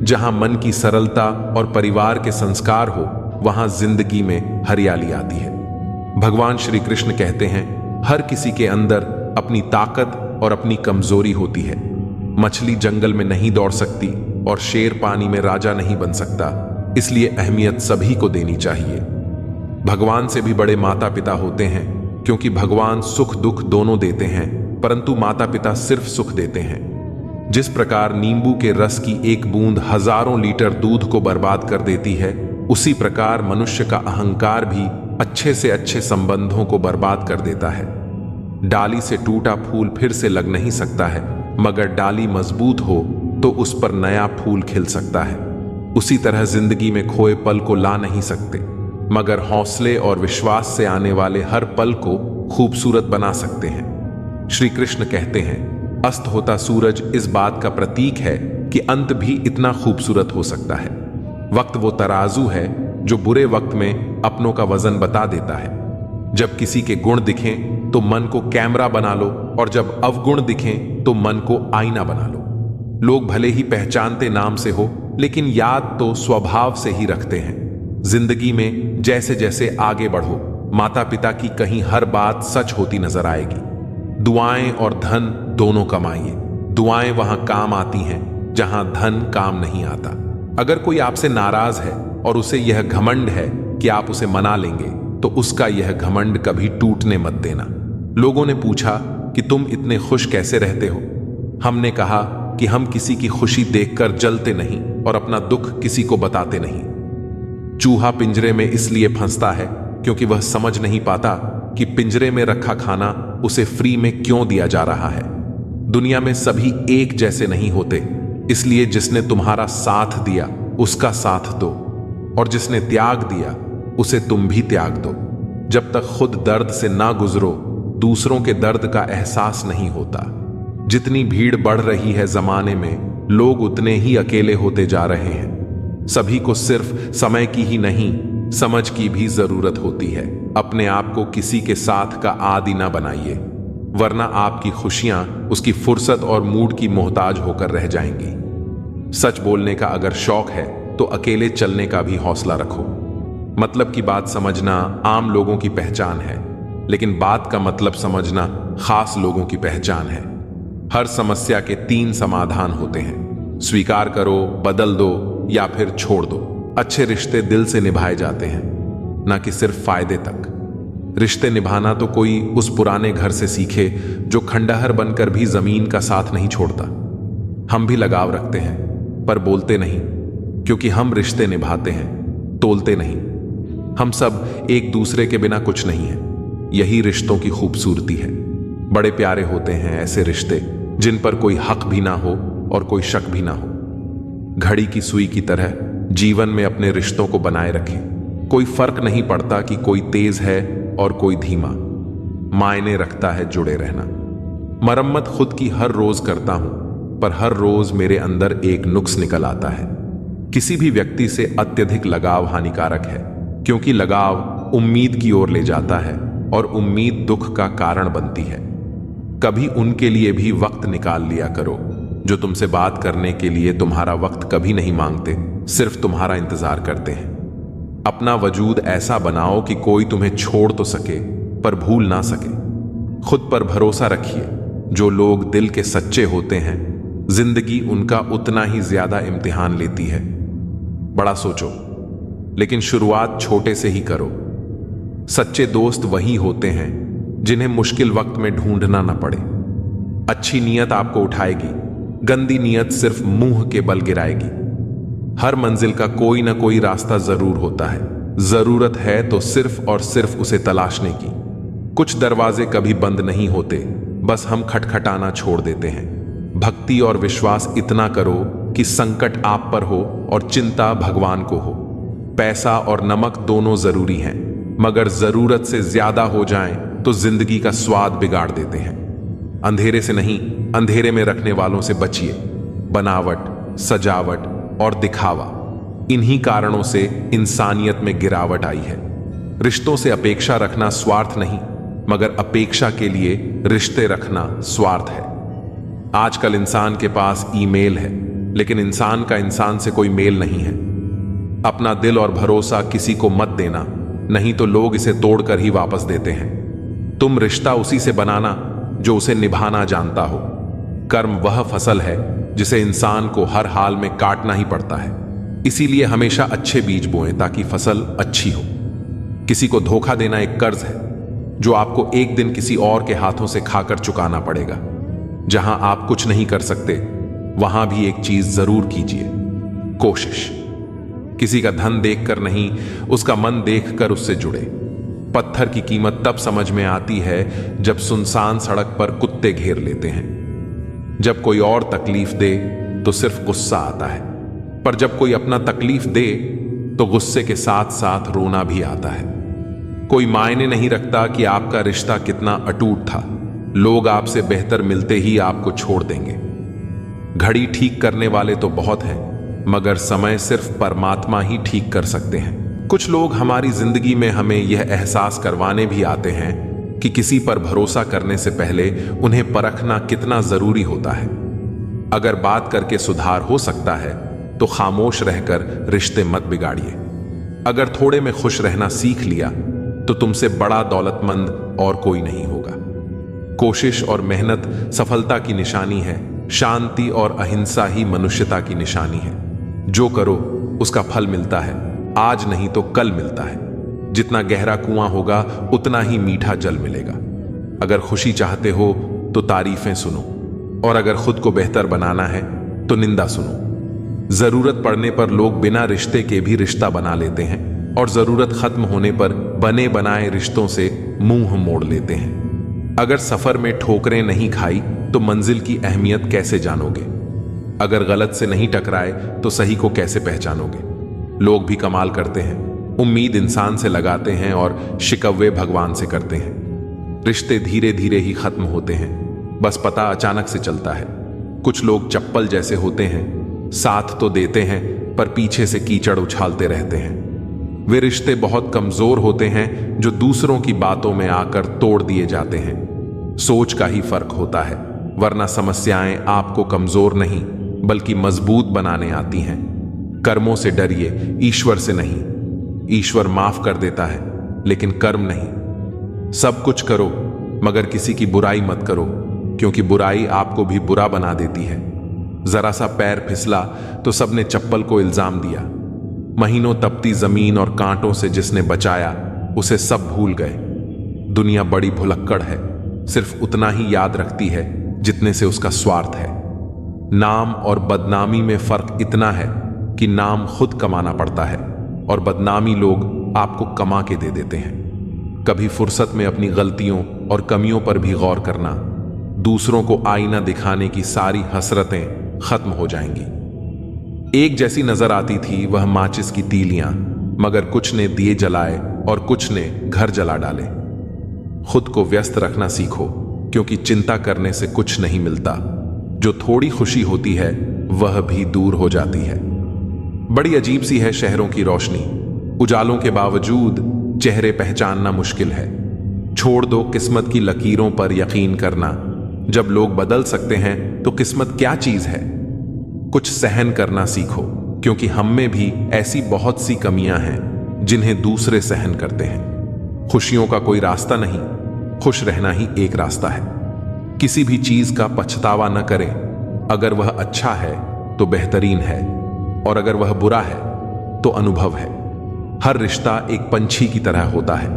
जहां मन की सरलता और परिवार के संस्कार हो वहां जिंदगी में हरियाली आती है। भगवान श्री कृष्ण कहते हैं, हर किसी के अंदर अपनी ताकत और अपनी कमजोरी होती है। मछली जंगल में नहीं दौड़ सकती और शेर पानी में राजा नहीं बन सकता, इसलिए अहमियत सभी को देनी चाहिए। भगवान से भी बड़े माता पिता होते हैं, क्योंकि भगवान सुख दुख दोनों देते हैं, परंतु माता पिता सिर्फ सुख देते हैं। जिस प्रकार नींबू के रस की एक बूंद हजारों लीटर दूध को बर्बाद कर देती है, उसी प्रकार मनुष्य का अहंकार भी अच्छे से अच्छे संबंधों को बर्बाद कर देता है। डाली से टूटा फूल फिर से लग नहीं सकता है, मगर डाली मजबूत हो तो उस पर नया फूल खिल सकता है। उसी तरह जिंदगी में खोए पल को ला नहीं सकते, मगर हौसले और विश्वास से आने वाले हर पल को खूबसूरत बना सकते हैं। श्री कृष्ण कहते हैं, अस्त होता सूरज इस बात का प्रतीक है कि अंत भी इतना खूबसूरत हो सकता है। वक्त वो तराजू है जो बुरे वक्त में अपनों का वजन बता देता है। जब किसी के गुण दिखें तो मन को कैमरा बना लो, और जब अवगुण दिखें तो मन को आईना बना लो। लोग भले ही पहचानते नाम से हो, लेकिन याद तो स्वभाव से ही रखते हैं। जिंदगी में जैसे जैसे आगे बढ़ो, माता पिता की कहीं हर बात सच होती नजर आएगी। दुआएं और धन दोनों कमाइए। दुआएं वहां काम आती हैं जहां धन काम नहीं आता। अगर कोई आपसे नाराज है और उसे यह घमंड है कि आप उसे मना लेंगे, तो उसका यह घमंड कभी टूटने मत देना। लोगों ने पूछा कि तुम इतने खुश कैसे रहते हो? हमने कहा कि हम किसी की खुशी देखकर जलते नहीं और अपना दुख किसी को बताते नहीं। चूहा पिंजरे में इसलिए फंसता है क्योंकि वह समझ नहीं पाता कि पिंजरे में रखा खाना उसे फ्री में क्यों दिया जा रहा है। दुनिया में सभी एक जैसे नहीं होते, इसलिए जिसने तुम्हारा साथ दिया उसका साथ दो, और जिसने त्याग दिया उसे तुम भी त्याग दो। जब तक खुद दर्द से ना गुजरो, दूसरों के दर्द का एहसास नहीं होता। जितनी भीड़ बढ़ रही है जमाने में, लोग उतने ही अकेले होते जा रहे हैं। सभी को सिर्फ समय की ही नहीं, समझ की भी जरूरत होती है। अपने आप को किसी के साथ का आदी ना बनाइए, वरना आपकी खुशियां उसकी फुर्सत और मूड की मोहताज होकर रह जाएंगी। सच बोलने का अगर शौक है तो अकेले चलने का भी हौसला रखो। मतलब की बात समझना आम लोगों की पहचान है, लेकिन बात का मतलब समझना खास लोगों की पहचान है। हर समस्या के 3 समाधान होते हैं, स्वीकार करो, बदल दो या फिर छोड़ दो। अच्छे रिश्ते दिल से निभाए जाते हैं, ना कि सिर्फ फायदे तक। रिश्ते निभाना तो कोई उस पुराने घर से सीखे जो खंडहर बनकर भी जमीन का साथ नहीं छोड़ता। हम भी लगाव रखते हैं पर बोलते नहीं, क्योंकि हम रिश्ते निभाते हैं, तोलते नहीं। हम सब एक दूसरे के बिना कुछ नहीं है। यही रिश्तों की खूबसूरती है। बड़े प्यारे होते हैं ऐसे रिश्ते जिन पर कोई हक भी ना हो और कोई शक भी ना हो। घड़ी की सुई की तरह जीवन में अपने रिश्तों को बनाए रखें। कोई फर्क नहीं पड़ता कि कोई तेज है और कोई धीमा, मायने रखता है जुड़े रहना। मरम्मत खुद की हर रोज करता हूं, पर हर रोज मेरे अंदर एक नुक्स निकल आता है। किसी भी व्यक्ति से अत्यधिक लगाव हानिकारक है, क्योंकि लगाव उम्मीद की ओर ले जाता है और उम्मीद दुख का कारण बनती है। कभी उनके लिए भी वक्त निकाल लिया करो जो तुमसे बात करने के लिए तुम्हारा वक्त कभी नहीं मांगते, सिर्फ तुम्हारा इंतजार करते हैं। अपना वजूद ऐसा बनाओ कि कोई तुम्हें छोड़ तो सके पर भूल ना सके। खुद पर भरोसा रखिए। जो लोग दिल के सच्चे होते हैं, जिंदगी उनका उतना ही ज्यादा इम्तिहान लेती है। बड़ा सोचो, लेकिन शुरुआत छोटे से ही करो। सच्चे दोस्त वही होते हैं जिन्हें मुश्किल वक्त में ढूंढना ना पड़े। अच्छी नीयत आपको उठाएगी, गंदी नीयत सिर्फ मुंह के बल गिराएगी। हर मंजिल का कोई ना कोई रास्ता जरूर होता है। जरूरत है तो सिर्फ और सिर्फ उसे तलाशने की। कुछ दरवाजे कभी बंद नहीं होते, बस हम खटखटाना छोड़ देते हैं। भक्ति और विश्वास इतना करो कि संकट आप पर हो और चिंता भगवान को हो। पैसा और नमक दोनों जरूरी हैं, मगर जरूरत से ज्यादा हो जाएं तो जिंदगी का स्वाद बिगाड़ देते हैं। अंधेरे से नहीं, अंधेरे में रखने वालों से बचिए। बनावट, सजावट और दिखावा, इन्हीं कारणों से इंसानियत में गिरावट आई है। रिश्तों से अपेक्षा रखना स्वार्थ नहीं, मगर अपेक्षा के लिए रिश्ते रखना स्वार्थ है। आजकल इंसान के पास ईमेल है, लेकिन इंसान का इंसान से कोई मेल नहीं है। अपना दिल और भरोसा किसी को मत देना, नहीं तो लोग इसे तोड़कर ही वापस देते हैं। तुम रिश्ता उसी से बनाना जो उसे निभाना जानता हो। कर्म वह फसल है जिसे इंसान को हर हाल में काटना ही पड़ता है। इसीलिए हमेशा अच्छे बीज बोएं ताकि फसल अच्छी हो। किसी को धोखा देना एक कर्ज है जो आपको एक दिन किसी और के हाथों से खाकर चुकाना पड़ेगा। जहां आप कुछ नहीं कर सकते, वहां भी एक चीज जरूर कीजिए, कोशिश। किसी का धन देखकर नहीं, उसका मन देखकर उससे जुड़े। पत्थर की कीमत तब समझ में आती है जब सुनसान सड़क पर कुत्ते घेर लेते हैं। जब कोई और तकलीफ दे तो सिर्फ गुस्सा आता है, पर जब कोई अपना तकलीफ दे तो गुस्से के साथ साथ रोना भी आता है। कोई मायने नहीं रखता कि आपका रिश्ता कितना अटूट था। लोग आपसे बेहतर मिलते ही आपको छोड़ देंगे। घड़ी ठीक करने वाले तो बहुत हैं, मगर समय सिर्फ परमात्मा ही ठीक कर सकते हैं। कुछ लोग हमारी जिंदगी में हमें यह एहसास करवाने भी आते हैं कि किसी पर भरोसा करने से पहले उन्हें परखना कितना जरूरी होता है। अगर बात करके सुधार हो सकता है तो खामोश रहकर रिश्ते मत बिगाड़िए। अगर थोड़े में खुश रहना सीख लिया तो तुमसे बड़ा दौलतमंद और कोई नहीं होगा। कोशिश और मेहनत सफलता की निशानी है। शांति और अहिंसा ही मनुष्यता की निशानी है। जो करो उसका फल मिलता है, आज नहीं तो कल मिलता है। जितना गहरा कुआं होगा उतना ही मीठा जल मिलेगा। अगर खुशी चाहते हो तो तारीफें सुनो, और अगर खुद को बेहतर बनाना है तो निंदा सुनो। जरूरत पड़ने पर लोग बिना रिश्ते के भी रिश्ता बना लेते हैं, और जरूरत खत्म होने पर बने बनाए रिश्तों से मुंह मोड़ लेते हैं। अगर सफर में ठोकरें नहीं खाई तो मंजिल की अहमियत कैसे जानोगे? अगर गलत से नहीं टकराए तो सही को कैसे पहचानोगे? लोग भी कमाल करते हैं। उम्मीद इंसान से लगाते हैं और शिकवे भगवान से करते हैं। रिश्ते धीरे धीरे ही खत्म होते हैं, बस पता अचानक से चलता है। कुछ लोग चप्पल जैसे होते हैं, साथ तो देते हैं पर पीछे से कीचड़ उछालते रहते हैं। वे रिश्ते बहुत कमजोर होते हैं जो दूसरों की बातों में आकर तोड़ दिए जाते हैं। सोच का ही फर्क होता है, वरना समस्याएं आपको कमजोर नहीं बल्कि मजबूत बनाने आती हैं। कर्मों से डरिए, ईश्वर से नहीं। ईश्वर माफ कर देता है लेकिन कर्म नहीं। सब कुछ करो मगर किसी की बुराई मत करो। क्योंकि बुराई आपको भी बुरा बना देती है। जरा सा पैर फिसला तो सबने चप्पल को इल्जाम दिया। महीनों तपती जमीन और कांटों से जिसने बचाया उसे सब भूल गए। दुनिया बड़ी भुलक्कड़ है, सिर्फ उतना ही याद रखती है जितने से उसका स्वार्थ है। नाम और बदनामी में फर्क इतना है कि नाम खुद कमाना पड़ता है और बदनामी लोग आपको कमा के दे देते हैं। कभी फुर्सत में अपनी गलतियों और कमियों पर भी गौर करना, दूसरों को आईना दिखाने की सारी हसरतें खत्म हो जाएंगी। एक जैसी नजर आती थी वह माचिस की तीलियां, मगर कुछ ने दिए जलाए और कुछ ने घर जला डाले। खुद को व्यस्त रखना सीखो, क्योंकि चिंता करने से कुछ नहीं मिलता। जो थोड़ी खुशी होती है वह भी दूर हो जाती है। बड़ी अजीब सी है शहरों की रोशनी। उजालों के बावजूद चेहरे पहचानना मुश्किल है। छोड़ दो किस्मत की लकीरों पर यकीन करना। जब लोग बदल सकते हैं तो किस्मत क्या चीज है। कुछ सहन करना सीखो, क्योंकि हम में भी ऐसी बहुत सी कमियां हैं जिन्हें दूसरे सहन करते हैं। खुशियों का कोई रास्ता नहीं, खुश रहना ही एक रास्ता है। किसी भी चीज का पछतावा न करें। अगर वह अच्छा है तो बेहतरीन है, और अगर वह बुरा है तो अनुभव है। हर रिश्ता एक पंछी की तरह होता है।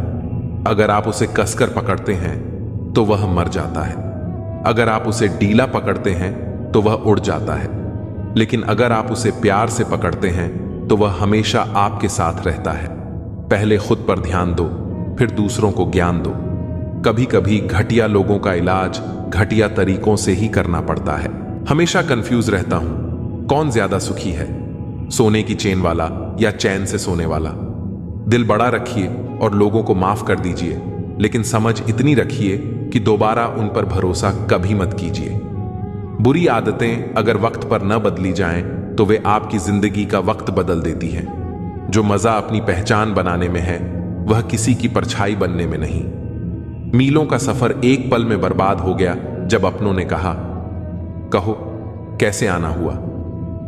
अगर आप उसे कसकर पकड़ते हैं तो वह मर जाता है। अगर आप उसे ढीला पकड़ते हैं तो वह उड़ जाता है। लेकिन अगर आप उसे प्यार से पकड़ते हैं तो वह हमेशा आपके साथ रहता है। पहले खुद पर ध्यान दो, फिर दूसरों को ज्ञान दो। कभी कभी घटिया लोगों का इलाज घटिया तरीकों से ही करना पड़ता है। हमेशा कंफ्यूज रहता हूं, कौन ज्यादा सुखी है, सोने की चेन वाला या चैन से सोने वाला। दिल बड़ा रखिए और लोगों को माफ कर दीजिए, लेकिन समझ इतनी रखिए कि दोबारा उन पर भरोसा कभी मत कीजिए। बुरी आदतें अगर वक्त पर न बदली जाएं तो वे आपकी जिंदगी का वक्त बदल देती हैं। जो मजा अपनी पहचान बनाने में है वह किसी की परछाई बनने में नहीं। मीलों का सफर एक पल में बर्बाद हो गया जब अपनों ने कहा, कहो कैसे आना हुआ।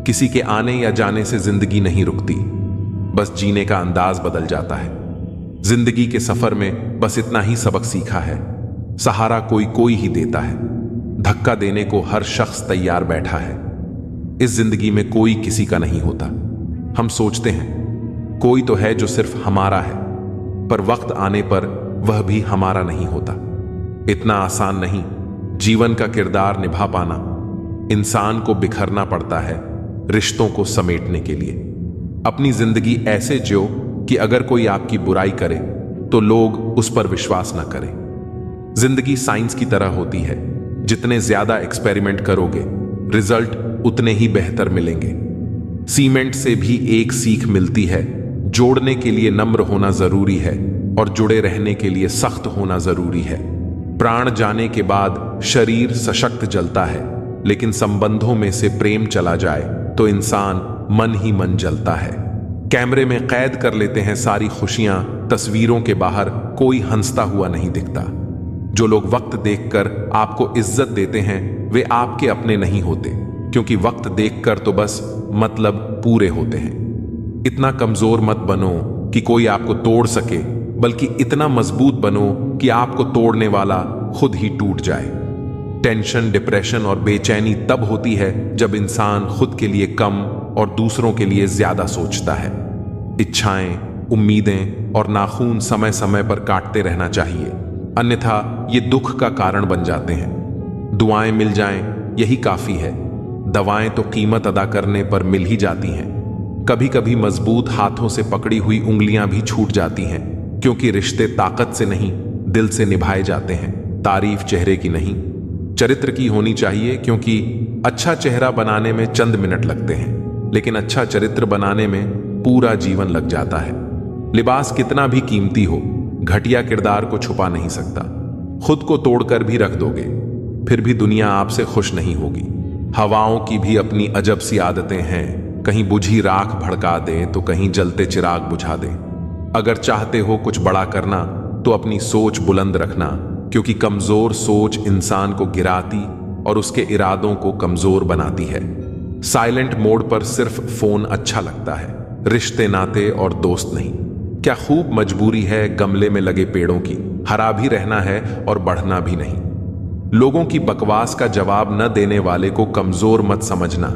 किसी के आने या जाने से जिंदगी नहीं रुकती, बस जीने का अंदाज बदल जाता है। जिंदगी के सफर में बस इतना ही सबक सीखा है, सहारा कोई कोई ही देता है। धक्का देने को हर शख्स तैयार बैठा है। इस जिंदगी में कोई किसी का नहीं होता। हम सोचते हैं कोई तो है जो सिर्फ हमारा है, पर वक्त आने पर वह भी हमारा नहीं होता। इतना आसान नहीं जीवन का किरदार निभा पाना। इंसान को बिखरना पड़ता है रिश्तों को समेटने के लिए। अपनी जिंदगी ऐसे जियो कि अगर कोई आपकी बुराई करे तो लोग उस पर विश्वास न करें। जिंदगी साइंस की तरह होती है, जितने ज्यादा एक्सपेरिमेंट करोगे रिजल्ट उतने ही बेहतर मिलेंगे। सीमेंट से भी एक सीख मिलती है, जोड़ने के लिए नम्र होना जरूरी है और जुड़े रहने के लिए सख्त होना जरूरी है। प्राण जाने के बाद शरीर सशक्त जलता है, लेकिन संबंधों में से प्रेम चला जाए तो इंसान मन ही मन जलता है। कैमरे में कैद कर लेते हैं सारी खुशियां, तस्वीरों के बाहर कोई हंसता हुआ नहीं दिखता। जो लोग वक्त देखकर आपको इज्जत देते हैं वे आपके अपने नहीं होते, क्योंकि वक्त देखकर तो बस मतलब पूरे होते हैं। इतना कमजोर मत बनो कि कोई आपको तोड़ सके, बल्कि इतना मजबूत बनो कि आपको तोड़ने वाला खुद ही टूट जाए। टेंशन, डिप्रेशन और बेचैनी तब होती है जब इंसान खुद के लिए कम और दूसरों के लिए ज्यादा सोचता है। इच्छाएं, उम्मीदें और नाखून समय समय पर काटते रहना चाहिए, अन्यथा ये दुख का कारण बन जाते हैं। दुआएं मिल जाएं यही काफी है। दवाएं तो कीमत अदा करने पर मिल ही जाती हैं। कभी कभी मजबूत हाथों से पकड़ी हुई उंगलियां भी छूट जाती हैं, क्योंकि रिश्ते ताकत से नहीं दिल से निभाए जाते हैं, तारीफ चेहरे की नहीं चरित्र की होनी चाहिए। क्योंकि अच्छा चेहरा बनाने में चंद मिनट लगते हैं, लेकिन अच्छा चरित्र बनाने में पूरा जीवन लग जाता है। लिबास कितना भी कीमती हो, घटिया किरदार को छुपा नहीं सकता। खुद को तोड़कर भी रख दोगे, फिर भी दुनिया आपसे खुश नहीं होगी। हवाओं की भी अपनी अजब सी आदतें हैं, कहीं बुझी राख भड़का दें तो कहीं जलते चिराग बुझा दें। अगर चाहते हो कुछ बड़ा करना तो अपनी सोच बुलंद रखना, क्योंकि कमजोर सोच इंसान को गिराती और उसके इरादों को कमजोर बनाती है। साइलेंट मोड पर सिर्फ फोन अच्छा लगता है, रिश्ते नाते और दोस्त नहीं। क्या खूब मजबूरी है गमले में लगे पेड़ों की, हरा भी रहना है और बढ़ना भी नहीं। लोगों की बकवास का जवाब न देने वाले को कमजोर मत समझना,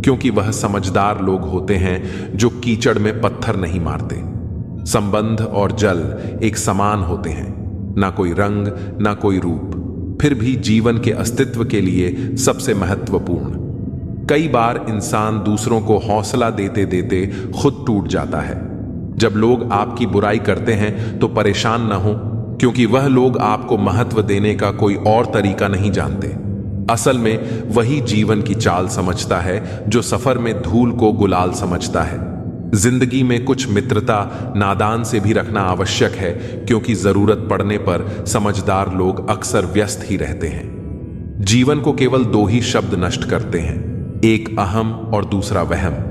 क्योंकि वह समझदार लोग होते हैं जो कीचड़ में पत्थर नहीं मारते। संबंध और जल एक समान होते हैं, ना कोई रंग ना कोई रूप, फिर भी जीवन के अस्तित्व के लिए सबसे महत्वपूर्ण। कई बार इंसान दूसरों को हौसला देते देते खुद टूट जाता है। जब लोग आपकी बुराई करते हैं तो परेशान न हो, क्योंकि वह लोग आपको महत्व देने का कोई और तरीका नहीं जानते। असल में वही जीवन की चाल समझता है जो सफर में धूल को गुलाल समझता है। जिंदगी में कुछ मित्रता नादान से भी रखना आवश्यक है, क्योंकि जरूरत पड़ने पर समझदार लोग अक्सर व्यस्त ही रहते हैं। जीवन को केवल दो ही शब्द नष्ट करते हैं, एक अहम और दूसरा वहम।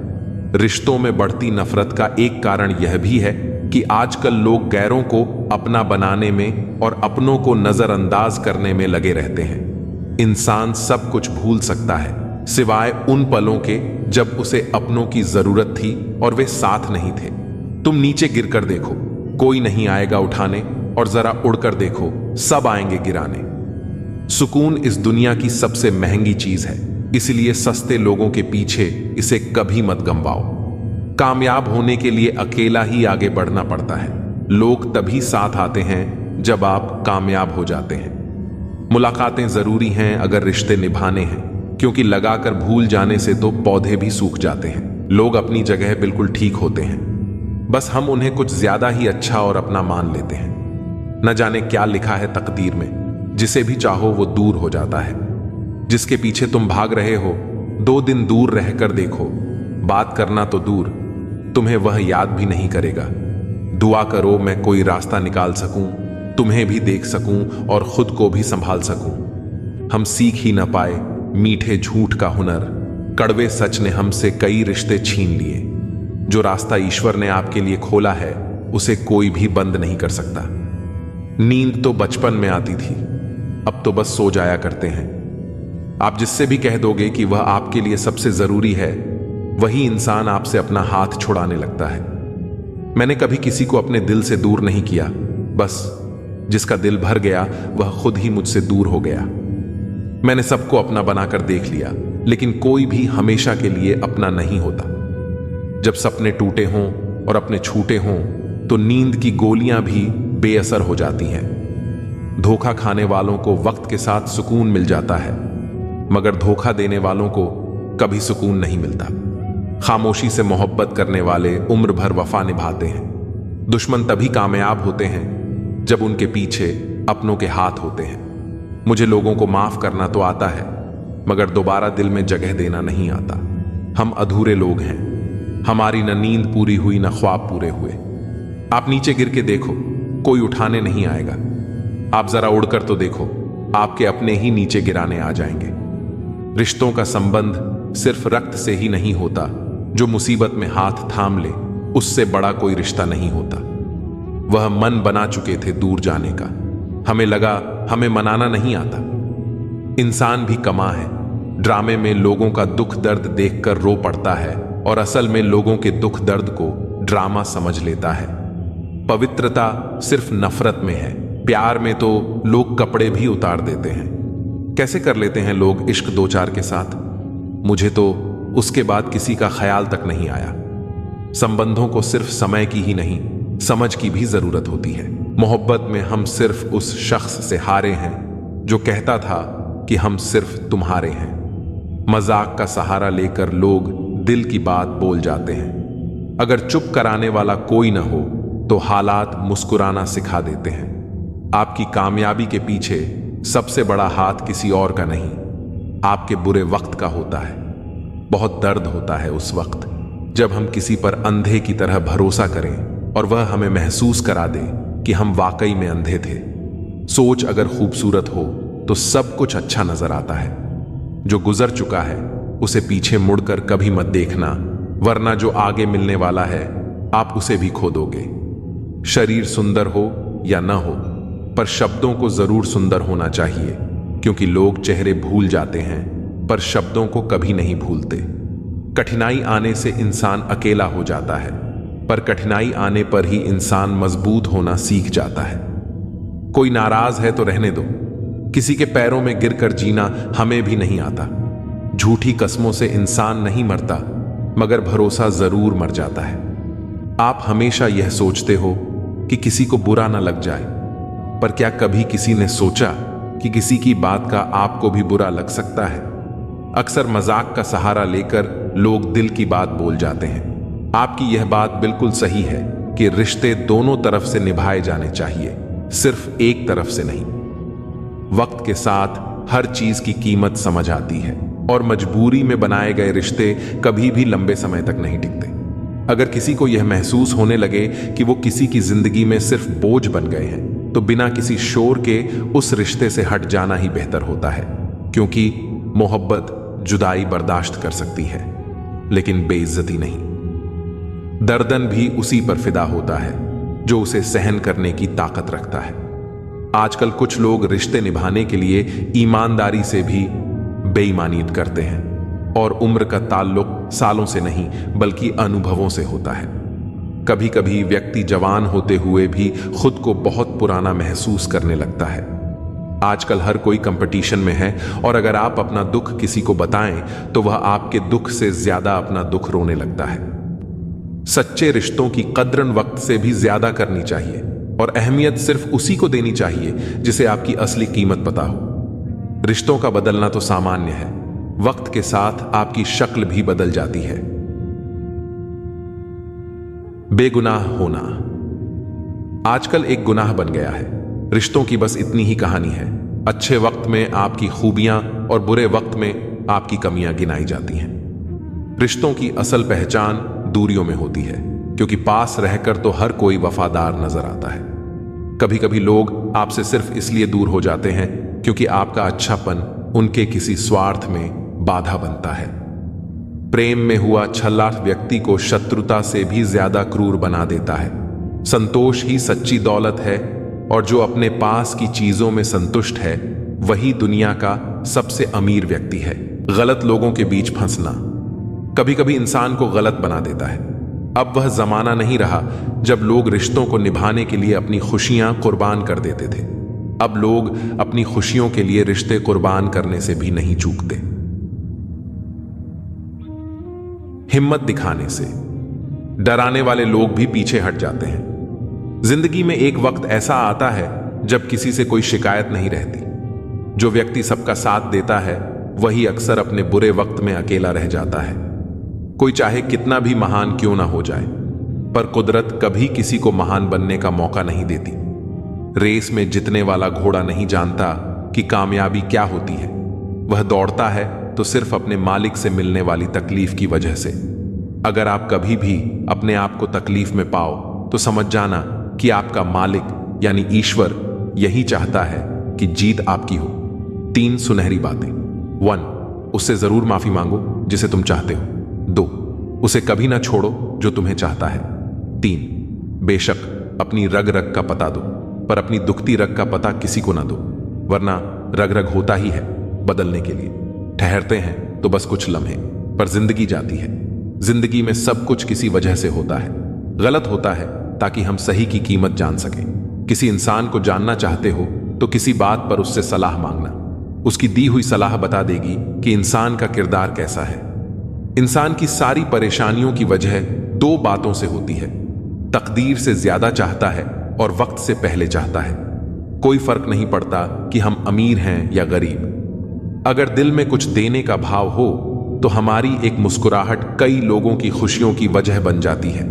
रिश्तों में बढ़ती नफरत का एक कारण यह भी है कि आजकल लोग गैरों को अपना बनाने में और अपनों को नजरअंदाज करने में लगे रहते हैं। इंसान सब कुछ भूल सकता है, सिवाय उन पलों के जब उसे अपनों की जरूरत थी और वे साथ नहीं थे। तुम नीचे गिरकर देखो, कोई नहीं आएगा उठाने, और जरा उड़कर देखो, सब आएंगे गिराने। सुकून इस दुनिया की सबसे महंगी चीज है, इसलिए सस्ते लोगों के पीछे इसे कभी मत गंवाओ। कामयाब होने के लिए अकेला ही आगे बढ़ना पड़ता है। लोग तभी साथ आते हैं जब आप कामयाब हो जाते हैं। मुलाकातें जरूरी हैं अगर रिश्ते निभाने हैं, क्योंकि लगाकर भूल जाने से तो पौधे भी सूख जाते हैं। लोग अपनी जगह बिल्कुल ठीक होते हैं, बस हम उन्हें कुछ ज्यादा ही अच्छा और अपना मान लेते हैं। न जाने क्या लिखा है तकदीर में, जिसे भी चाहो वो दूर हो जाता है। जिसके पीछे तुम भाग रहे हो, 2 दिन दूर रहकर देखो, बात करना तो दूर, तुम्हें वह याद भी नहीं करेगा। दुआ करो मैं कोई रास्ता निकाल सकूं, तुम्हें भी देख सकूं और खुद को भी संभाल सकूं। हम सीख ही न पाए मीठे झूठ का हुनर, कड़वे सच ने हमसे कई रिश्ते छीन लिए। जो रास्ता ईश्वर ने आपके लिए खोला है, उसे कोई भी बंद नहीं कर सकता। नींद तो बचपन में आती थी, अब तो बस सो जाया करते हैं। आप जिससे भी कह दोगे कि वह आपके लिए सबसे जरूरी है, वही इंसान आपसे अपना हाथ छुड़ाने लगता है। मैंने कभी किसी को अपने दिल से दूर नहीं किया, बस जिसका दिल भर गया वह खुद ही मुझसे दूर हो गया। मैंने सबको अपना बनाकर देख लिया, लेकिन कोई भी हमेशा के लिए अपना नहीं होता। जब सपने टूटे हों और अपने छूटे हों, तो नींद की गोलियां भी बेअसर हो जाती हैं। धोखा खाने वालों को वक्त के साथ सुकून मिल जाता है, मगर धोखा देने वालों को कभी सुकून नहीं मिलता। खामोशी से मोहब्बत करने वाले उम्र भर वफा निभाते हैं। दुश्मन तभी कामयाब होते हैं जब उनके पीछे अपनों के हाथ होते हैं। मुझे लोगों को माफ करना तो आता है, मगर दोबारा दिल में जगह देना नहीं आता। हम अधूरे लोग हैं, हमारी न नींद पूरी हुई न ख्वाब पूरे हुए। आप नीचे गिर के देखो, कोई उठाने नहीं आएगा। आप जरा उड़कर तो देखो, आपके अपने ही नीचे गिराने आ जाएंगे। रिश्तों का संबंध सिर्फ रक्त से ही नहीं होता, जो मुसीबत में हाथ थाम ले उससे बड़ा कोई रिश्ता नहीं होता। वह मन बना चुके थे दूर जाने का, हमें लगा हमें मनाना नहीं आता। इंसान भी कमा है, ड्रामे में लोगों का दुख दर्द देखकर रो पड़ता है और असल में लोगों के दुख दर्द को ड्रामा समझ लेता है। पवित्रता सिर्फ नफरत में है, प्यार में तो लोग कपड़े भी उतार देते हैं। कैसे कर लेते हैं लोग इश्क 2-4 के साथ, मुझे तो उसके बाद किसी का ख्याल तक नहीं आया। संबंधों को सिर्फ समय की ही नहीं, समझ की भी जरूरत होती है। मोहब्बत में हम सिर्फ उस शख्स से हारे हैं जो कहता था कि हम सिर्फ तुम्हारे हैं। मजाक का सहारा लेकर लोग दिल की बात बोल जाते हैं। अगर चुप कराने वाला कोई ना हो तो हालात मुस्कुराना सिखा देते हैं। आपकी कामयाबी के पीछे सबसे बड़ा हाथ किसी और का नहीं, आपके बुरे वक्त का होता है। बहुत दर्द होता है उस वक्त जब हम किसी पर अंधे की तरह भरोसा करें और वह हमें महसूस करा दे कि हम वाकई में अंधे थे। सोच अगर खूबसूरत हो तो सब कुछ अच्छा नजर आता है। जो गुजर चुका है उसे पीछे मुड़कर कभी मत देखना, वरना जो आगे मिलने वाला है आप उसे भी खो दोगे। शरीर सुंदर हो या न हो, पर शब्दों को जरूर सुंदर होना चाहिए, क्योंकि लोग चेहरे भूल जाते हैं पर शब्दों को कभी नहीं भूलते। कठिनाई आने से इंसान अकेला हो जाता है, पर कठिनाई आने पर ही इंसान मजबूत होना सीख जाता है। कोई नाराज है तो रहने दो, किसी के पैरों में गिरकर जीना हमें भी नहीं आता। झूठी कस्मों से इंसान नहीं मरता, मगर भरोसा जरूर मर जाता है। आप हमेशा यह सोचते हो कि किसी को बुरा ना लग जाए, पर क्या कभी किसी ने सोचा कि किसी की बात का आपको भी बुरा लग सकता है? अक्सर मजाक का सहारा लेकर लोग दिल की बात बोल जाते हैं। आपकी यह बात बिल्कुल सही है कि रिश्ते दोनों तरफ से निभाए जाने चाहिए, सिर्फ एक तरफ से नहीं। वक्त के साथ हर चीज की कीमत समझ आती है और मजबूरी में बनाए गए रिश्ते कभी भी लंबे समय तक नहीं टिकते। अगर किसी को यह महसूस होने लगे कि वो किसी की जिंदगी में सिर्फ बोझ बन गए हैं, तो बिना किसी शोर के उस रिश्ते से हट जाना ही बेहतर होता है, क्योंकि मोहब्बत जुदाई बर्दाश्त कर सकती है, लेकिन बेइज्जती नहीं। दर्दन भी उसी पर फिदा होता है जो उसे सहन करने की ताकत रखता है। आजकल कुछ लोग रिश्ते निभाने के लिए ईमानदारी से भी बेईमानी करते हैं, और उम्र का ताल्लुक सालों से नहीं बल्कि अनुभवों से होता है। कभी कभी व्यक्ति जवान होते हुए भी खुद को बहुत पुराना महसूस करने लगता है। आजकल हर कोई कंपटीशन में है, और अगर आप अपना दुख किसी को बताएं तो वह आपके दुख से ज्यादा अपना दुख रोने लगता है। सच्चे रिश्तों की कद्र वक्त से भी ज्यादा करनी चाहिए, और अहमियत सिर्फ उसी को देनी चाहिए जिसे आपकी असली कीमत पता हो। रिश्तों का बदलना तो सामान्य है, वक्त के साथ आपकी शक्ल भी बदल जाती है। बेगुनाह होना आजकल एक गुनाह बन गया है। रिश्तों की बस इतनी ही कहानी है। अच्छे वक्त में आपकी खूबियां और बुरे वक्त में आपकी कमियां गिनाई जाती हैं। रिश्तों की असल पहचान दूरियों में होती है, क्योंकि पास रहकर तो हर कोई वफादार नजर आता है। कभी कभी लोग आपसे सिर्फ इसलिए दूर हो जाते हैं क्योंकि आपका अच्छापन उनके किसी स्वार्थ में बाधा बनता है। प्रेम में हुआ छल्ला व्यक्ति को शत्रुता से भी ज्यादा क्रूर बना देता है। संतोष ही सच्ची दौलत है, और जो अपने पास की चीजों में संतुष्ट है वही दुनिया का सबसे अमीर व्यक्ति है। गलत लोगों के बीच फंसना कभी कभी इंसान को गलत बना देता है। अब वह जमाना नहीं रहा जब लोग रिश्तों को निभाने के लिए अपनी खुशियां कुर्बान कर देते थे। अब लोग अपनी खुशियों के लिए रिश्ते कुर्बान करने से भी नहीं चूकते। हिम्मत दिखाने से डराने वाले लोग भी पीछे हट जाते हैं। जिंदगी में एक वक्त ऐसा आता है जब किसी से कोई शिकायत नहीं रहती। जो व्यक्ति सबका साथ देता है वही अक्सर अपने बुरे वक्त में अकेला रह जाता है। कोई चाहे कितना भी महान क्यों ना हो जाए, पर कुदरत कभी किसी को महान बनने का मौका नहीं देती। रेस में जीतने वाला घोड़ा नहीं जानता कि कामयाबी क्या होती है। वह दौड़ता है तो सिर्फ अपने मालिक से मिलने वाली तकलीफ की वजह से। अगर आप कभी भी अपने आप को तकलीफ में पाओ तो समझ जाना कि आपका मालिक यानी ईश्वर यही चाहता है कि जीत आपकी हो। 3 सुनहरी बातें। 1, उससे जरूर माफी मांगो जिसे तुम चाहते हो। 2, उसे कभी ना छोड़ो जो तुम्हें चाहता है। 3, बेशक अपनी रग रग का पता दो, पर अपनी दुखती रग का पता किसी को ना दो, वरना रग रग होता ही है बदलने के लिए। ठहरते हैं तो बस कुछ लम्हे, पर जिंदगी जाती है। जिंदगी में सब कुछ किसी वजह से होता है। गलत होता है ताकि हम सही की कीमत जान सकें। किसी इंसान को जानना चाहते हो तो किसी बात पर उससे सलाह मांगना। उसकी दी हुई सलाह बता देगी कि इंसान का किरदार कैसा है। इंसान की सारी परेशानियों की वजह 2 बातों से होती है। तकदीर से ज्यादा चाहता है और वक्त से पहले चाहता है। कोई फर्क नहीं पड़ता कि हम अमीर हैं या गरीब। अगर दिल में कुछ देने का भाव हो तो हमारी एक मुस्कुराहट कई लोगों की खुशियों की वजह बन जाती है।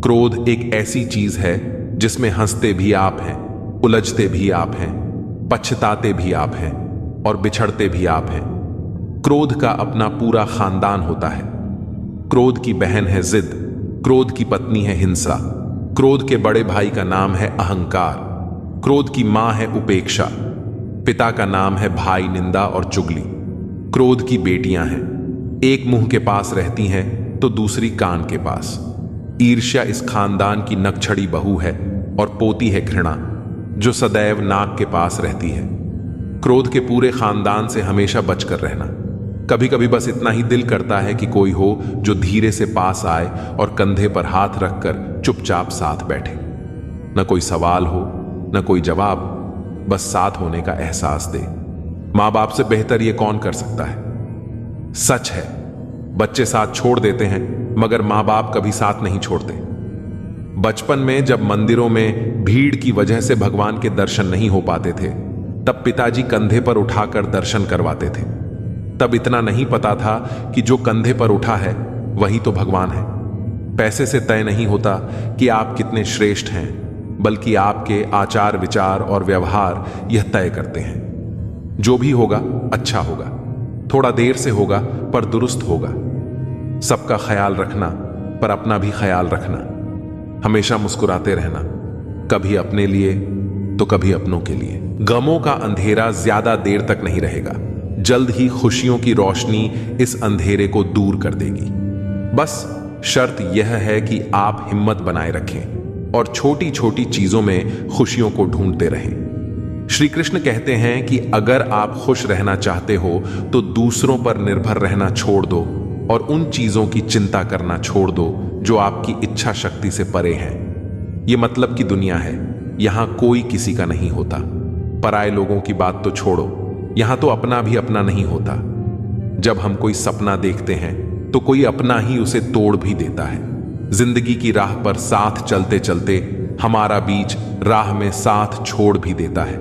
क्रोध एक ऐसी चीज है जिसमें हंसते भी आप हैं, उलझते भी आप हैं, पछताते भी आप हैं और बिछड़ते भी आप हैं। क्रोध का अपना पूरा खानदान होता है। क्रोध की बहन है जिद, क्रोध की पत्नी है हिंसा, क्रोध के बड़े भाई का नाम है अहंकार, क्रोध की मां है उपेक्षा, पिता का नाम है भाई निंदा और चुगली। क्रोध की बेटियां हैं, एक मुंह के पास रहती हैं तो दूसरी कान के पास। ईर्ष्या इस खानदान की नकछड़ी बहू है और पोती है घृणा, जो सदैव नाक के पास रहती है। क्रोध के पूरे खानदान से हमेशा बचकर रहना। कभी कभी बस इतना ही दिल करता है कि कोई हो जो धीरे से पास आए और कंधे पर हाथ रखकर चुपचाप साथ बैठे। न कोई सवाल हो न कोई जवाब, बस साथ होने का एहसास दे। माँ बाप से बेहतर ये कौन कर सकता है? सच है, बच्चे साथ छोड़ देते हैं मगर माँ बाप कभी साथ नहीं छोड़ते। बचपन में जब मंदिरों में भीड़ की वजह से भगवान के दर्शन नहीं हो पाते थे, तब पिताजी कंधे पर उठाकर दर्शन करवाते थे। तब इतना नहीं पता था कि जो कंधे पर उठा है वही तो भगवान है। पैसे से तय नहीं होता कि आप कितने श्रेष्ठ हैं, बल्कि आपके आचार विचार और व्यवहार यह तय करते हैं। जो भी होगा अच्छा होगा, थोड़ा देर से होगा पर दुरुस्त होगा। सबका ख्याल रखना पर अपना भी ख्याल रखना। हमेशा मुस्कुराते रहना, कभी अपने लिए तो कभी अपनों के लिए। गमों का अंधेरा ज्यादा देर तक नहीं रहेगा, जल्द ही खुशियों की रोशनी इस अंधेरे को दूर कर देगी। बस शर्त यह है कि आप हिम्मत बनाए रखें और छोटी छोटी चीजों में खुशियों को ढूंढते रहें। श्री कृष्ण कहते हैं कि अगर आप खुश रहना चाहते हो तो दूसरों पर निर्भर रहना छोड़ दो और उन चीजों की चिंता करना छोड़ दो जो आपकी इच्छा शक्ति से परे हैं। ये मतलब की दुनिया है, यहां कोई किसी का नहीं होता। पराये लोगों की बात तो छोड़ो, यहां तो अपना भी अपना नहीं होता। जब हम कोई सपना देखते हैं तो कोई अपना ही उसे तोड़ भी देता है। जिंदगी की राह पर साथ चलते चलते हमारा बीच राह में साथ छोड़ भी देता है।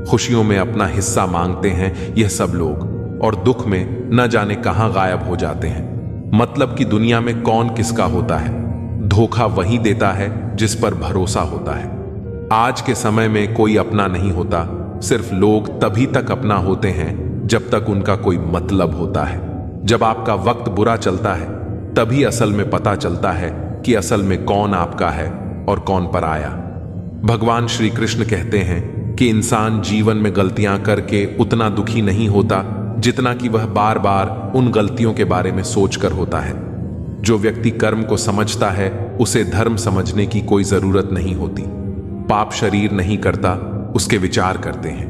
खुशियों में अपना हिस्सा मांगते हैं यह सब लोग, और दुख में न जाने कहां गायब हो जाते हैं। मतलब कि दुनिया में कौन किसका होता है? धोखा वही देता है जिस पर भरोसा होता है। आज के समय में कोई अपना नहीं होता, सिर्फ लोग तभी तक अपना होते हैं जब तक उनका कोई मतलब होता है। जब आपका वक्त बुरा चलता है तभी असल में पता चलता है कि असल में कौन आपका है और कौन पराया। भगवान श्री कृष्ण कहते हैं कि इंसान जीवन में गलतियां करके उतना दुखी नहीं होता जितना कि वह बार बार उन गलतियों के बारे में सोचकर होता है। जो व्यक्ति कर्म को समझता है उसे धर्म समझने की कोई जरूरत नहीं होती। पाप शरीर नहीं करता, उसके विचार करते हैं।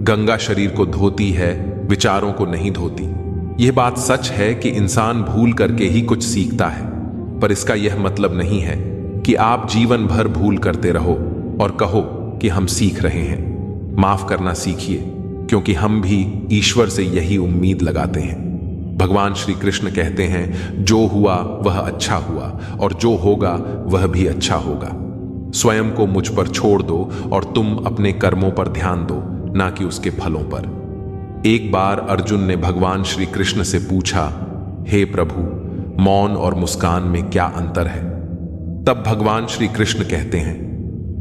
गंगा शरीर को धोती है, विचारों को नहीं धोती। यह बात सच है कि इंसान भूल करके ही कुछ सीखता है, पर इसका यह मतलब नहीं है कि आप जीवन भर भूल करते रहो और कहो कि हम सीख रहे हैं। माफ करना सीखिए, क्योंकि हम भी ईश्वर से यही उम्मीद लगाते हैं। भगवान श्री कृष्ण कहते हैं, जो हुआ वह अच्छा हुआ और जो होगा वह भी अच्छा होगा। स्वयं को मुझ पर छोड़ दो और तुम अपने कर्मों पर ध्यान दो, ना कि उसके फलों पर। एक बार अर्जुन ने भगवान श्री कृष्ण से पूछा, हे प्रभु, मौन और मुस्कान में क्या अंतर है? तब भगवान श्री कृष्ण कहते हैं,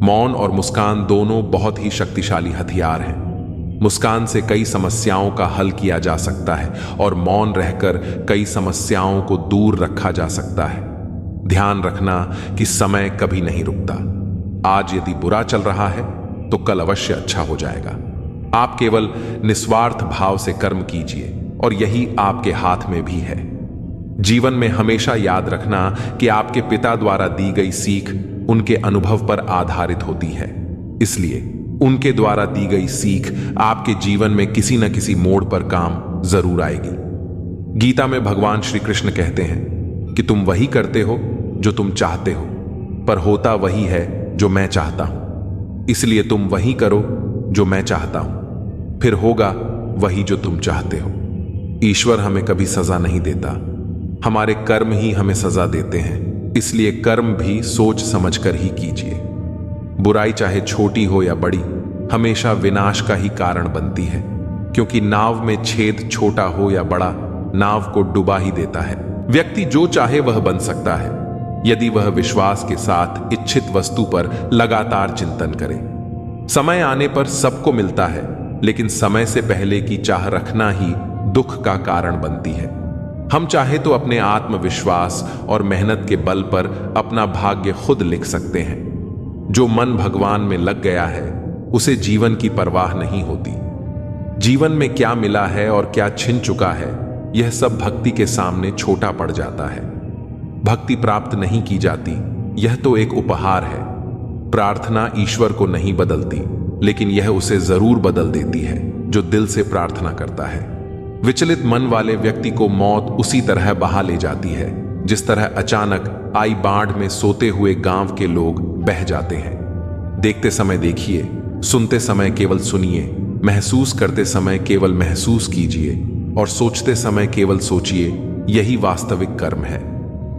मौन और मुस्कान दोनों बहुत ही शक्तिशाली हथियार हैं। मुस्कान से कई समस्याओं का हल किया जा सकता है और मौन रहकर कई समस्याओं को दूर रखा जा सकता है। ध्यान रखना कि समय कभी नहीं रुकता। आज यदि बुरा चल रहा है तो कल अवश्य अच्छा हो जाएगा। आप केवल निस्वार्थ भाव से कर्म कीजिए और यही आपके हाथ में भी है। जीवन में हमेशा याद रखना कि आपके पिता द्वारा दी गई सीख उनके अनुभव पर आधारित होती है, इसलिए उनके द्वारा दी गई सीख आपके जीवन में किसी न किसी मोड़ पर काम जरूर आएगी। गीता में भगवान श्री कृष्ण कहते हैं कि तुम वही करते हो जो तुम चाहते हो, पर होता वही है जो मैं चाहता हूं। इसलिए तुम वही करो जो मैं चाहता हूं, फिर होगा वही जो तुम चाहते हो। ईश्वर हमें कभी सजा नहीं देता, हमारे कर्म ही हमें सजा देते हैं। इसलिए कर्म भी सोच समझकर ही कीजिए। बुराई चाहे छोटी हो या बड़ी, हमेशा विनाश का ही कारण बनती है, क्योंकि नाव में छेद छोटा हो या बड़ा, नाव को डुबा ही देता है। व्यक्ति जो चाहे वह बन सकता है, यदि वह विश्वास के साथ इच्छित वस्तु पर लगातार चिंतन करे। समय आने पर सबको मिलता है, लेकिन समय से पहले की चाह रखना ही दुख का कारण बनती है। हम चाहे तो अपने आत्मविश्वास और मेहनत के बल पर अपना भाग्य खुद लिख सकते हैं। जो मन भगवान में लग गया है उसे जीवन की परवाह नहीं होती। जीवन में क्या मिला है और क्या छिन चुका है, यह सब भक्ति के सामने छोटा पड़ जाता है। भक्ति प्राप्त नहीं की जाती, यह तो एक उपहार है। प्रार्थना ईश्वर को नहीं बदलती, लेकिन यह उसे जरूर बदल देती है जो दिल से प्रार्थना करता है। विचलित मन वाले व्यक्ति को मौत उसी तरह बहा ले जाती है जिस तरह अचानक आई बाढ़ में सोते हुए गांव के लोग बह जाते हैं। देखते समय देखिए सुनते समय केवल सुनिए, महसूस करते समय केवल महसूस कीजिए और सोचते समय केवल सोचिए। यही वास्तविक कर्म है।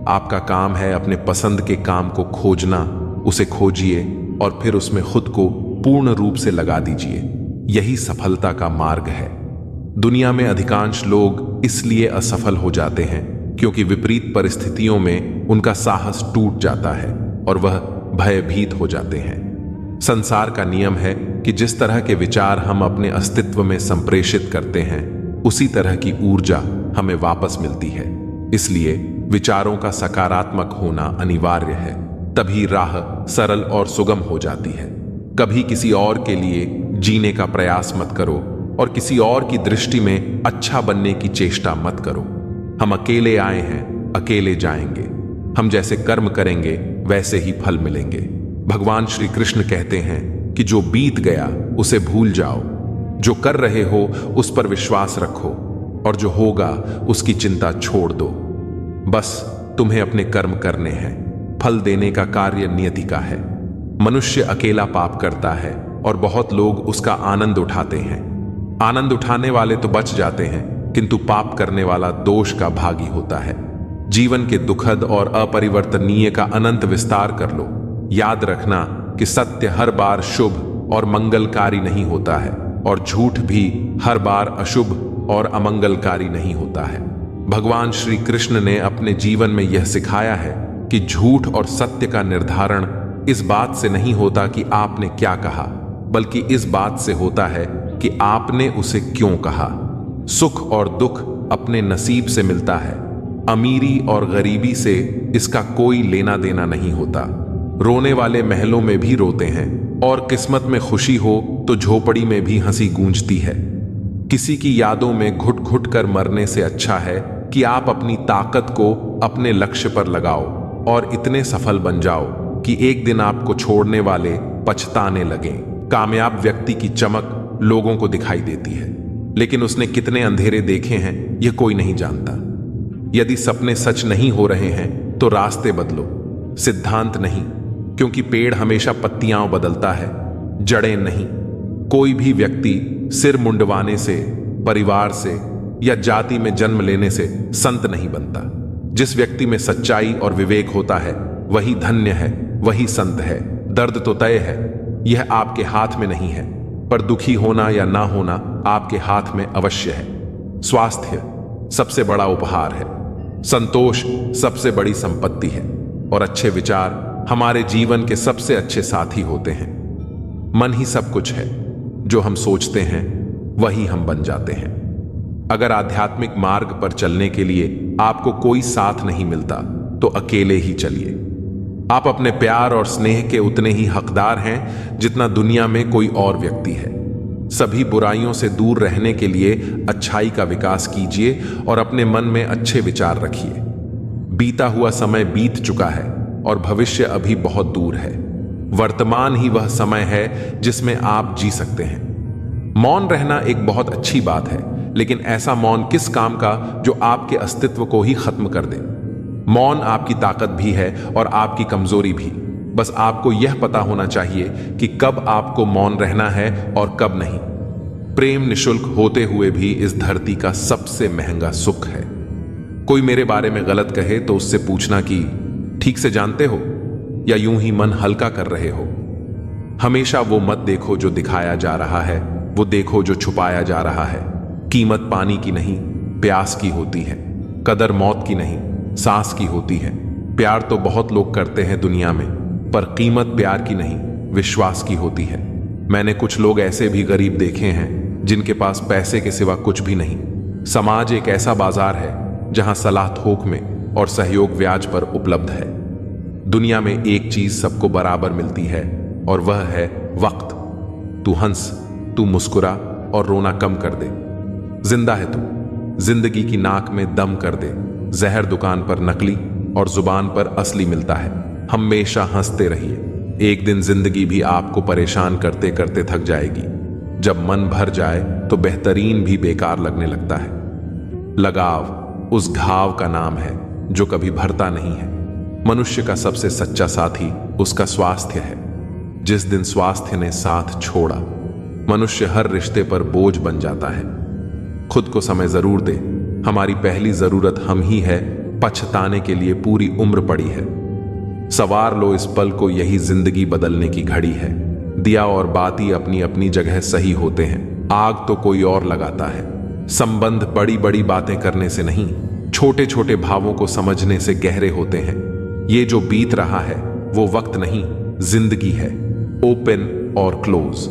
आपका काम है अपने पसंद के काम को खोजना, उसे खोजिए और फिर उसमें खुद को पूर्ण रूप से लगा दीजिए। यही सफलता का मार्ग है। दुनिया में अधिकांश लोग इसलिए असफल हो जाते हैं क्योंकि विपरीत परिस्थितियों में उनका साहस टूट जाता है और वह भयभीत हो जाते हैं। संसार का नियम है कि जिस तरह के विचार हम अपने अस्तित्व में संप्रेषित करते हैं, उसी तरह की ऊर्जा हमें वापस मिलती है। इसलिए विचारों का सकारात्मक होना अनिवार्य है, तभी राह सरल और सुगम हो जाती है। कभी किसी और के लिए जीने का प्रयास मत करो और किसी और की दृष्टि में अच्छा बनने की चेष्टा मत करो। हम अकेले आए हैं, अकेले जाएंगे। हम जैसे कर्म करेंगे वैसे ही फल मिलेंगे। भगवान श्री कृष्ण कहते हैं कि जो बीत गया उसे भूल जाओ, जो कर रहे हो उस पर विश्वास रखो और जो होगा उसकी चिंता छोड़ दो। बस तुम्हें अपने कर्म करने हैं, फल देने का कार्य नियति का है। मनुष्य अकेला पाप करता है और बहुत लोग उसका आनंद उठाते हैं। आनंद उठाने वाले तो बच जाते हैं, किंतु पाप करने वाला दोष का भागी होता है। जीवन के दुखद और अपरिवर्तनीय का अनंत विस्तार कर लो। याद रखना कि सत्य हर बार शुभ और मंगलकारी नहीं होता है और झूठ भी हर बार अशुभ और अमंगलकारी नहीं होता है। भगवान श्री कृष्ण ने अपने जीवन में यह सिखाया है कि झूठ और सत्य का निर्धारण इस बात से नहीं होता कि आपने क्या कहा, बल्कि इस बात से होता है कि आपने उसे क्यों कहा। सुख और दुख अपने नसीब से मिलता है। अमीरी और गरीबी से इसका कोई लेना देना नहीं होता। रोने वाले महलों में भी रोते हैं और किस्मत में खुशी हो तो झोपड़ी में भी हंसी गूंजती है। किसी की यादों में घुट घुट कर मरने से अच्छा है कि आप अपनी ताकत को अपने लक्ष्य पर लगाओ और इतने सफल बन जाओ कि एक दिन आपको छोड़ने वाले पछताने लगें। कामयाब व्यक्ति की चमक लोगों को दिखाई देती है, लेकिन उसने कितने अंधेरे देखे हैं यह कोई नहीं जानता। यदि सपने सच नहीं हो रहे हैं तो रास्ते बदलो, सिद्धांत नहीं, क्योंकि पेड़ हमेशा पत्तियां बदलता है, जड़ें नहीं। कोई भी व्यक्ति सिर मुंडवाने से, परिवार से या जाति में जन्म लेने से संत नहीं बनता। जिस व्यक्ति में सच्चाई और विवेक होता है वही धन्य है, वही संत है। दर्द तो तय है, यह आपके हाथ में नहीं है, पर दुखी होना या ना होना आपके हाथ में अवश्य है। स्वास्थ्य सबसे बड़ा उपहार है, संतोष सबसे बड़ी संपत्ति है और अच्छे विचार हमारे जीवन के सबसे अच्छे साथी होते हैं। मन ही सब कुछ है, जो हम सोचते हैं वही हम बन जाते हैं। अगर आध्यात्मिक मार्ग पर चलने के लिए आपको कोई साथ नहीं मिलता तो अकेले ही चलिए। आप अपने प्यार और स्नेह के उतने ही हकदार हैं जितना दुनिया में कोई और व्यक्ति है। सभी बुराइयों से दूर रहने के लिए अच्छाई का विकास कीजिए और अपने मन में अच्छे विचार रखिए। बीता हुआ समय बीत चुका है और भविष्य अभी बहुत दूर है। वर्तमान ही वह समय है जिसमें आप जी सकते हैं। मौन रहना एक बहुत अच्छी बात है, लेकिन ऐसा मौन किस काम का जो आपके अस्तित्व को ही खत्म कर दे। मौन आपकी ताकत भी है और आपकी कमजोरी भी। बस आपको यह पता होना चाहिए कि कब आपको मौन रहना है और कब नहीं। प्रेम निशुल्क होते हुए भी इस धरती का सबसे महंगा सुख है। कोई मेरे बारे में गलत कहे तो उससे पूछना कि ठीक से जानते हो या यूं ही मन हल्का कर रहे हो। हमेशा वो मत देखो जो दिखाया जा रहा है, वो देखो जो छुपाया जा रहा है। कीमत पानी की नहीं, प्यास की होती है। कदर मौत की नहीं, सांस की होती है। प्यार तो बहुत लोग करते हैं दुनिया में, पर कीमत प्यार की नहीं, विश्वास की होती है। मैंने कुछ लोग ऐसे भी गरीब देखे हैं जिनके पास पैसे के सिवा कुछ भी नहीं। समाज एक ऐसा बाजार है जहां सलाह थोक में और सहयोग ब्याज पर उपलब्ध है। दुनिया में एक चीज सबको बराबर मिलती है और वह है वक्त। तू हंस, तू मुस्कुरा और रोना कम कर दे। जिंदा है तू, जिंदगी की नाक में दम कर दे। जहर दुकान पर नकली और जुबान पर असली मिलता है। हमेशा हंसते रहिए। एक दिन जिंदगी भी आपको परेशान करते करते थक जाएगी। जब मन भर जाए तो बेहतरीन भी बेकार लगने लगता है। लगाव उस घाव का नाम है जो कभी भरता नहीं है। मनुष्य का सबसे सच्चा साथी उसका स्वास्थ्य है। जिस दिन स्वास्थ्य ने साथ छोड़ा, मनुष्य हर रिश्ते पर बोझ बन जाता है। खुद को समय जरूर दे, हमारी पहली जरूरत हम ही है, पछताने के लिए पूरी उम्र पड़ी है। सवार लो इस पल को, यही जिंदगी बदलने की घड़ी है। दिया और बाती अपनी अपनी जगह सही होते हैं, आग तो कोई और लगाता है। संबंध बड़ी बड़ी बातें करने से नहीं, छोटे छोटे भावों को समझने से गहरे होते हैं। ये जो बीत रहा है वो वक्त नहीं, जिंदगी है। ओपन और क्लोज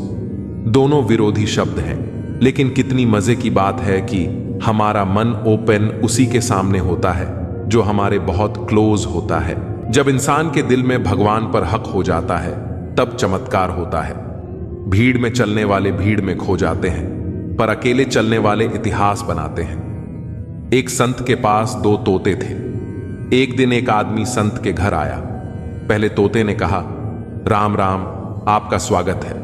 दोनों विरोधी शब्द हैं, लेकिन कितनी मजे की बात है कि हमारा मन ओपन उसी के सामने होता है जो हमारे बहुत क्लोज होता है। जब इंसान के दिल में भगवान पर हक हो जाता है तब चमत्कार होता है। भीड़ में चलने वाले भीड़ में खो जाते हैं, पर अकेले चलने वाले इतिहास बनाते हैं। एक संत के पास दो तोते थे। एक दिन एक आदमी संत के घर आया। पहले तोते ने कहा, राम राम, आपका स्वागत है।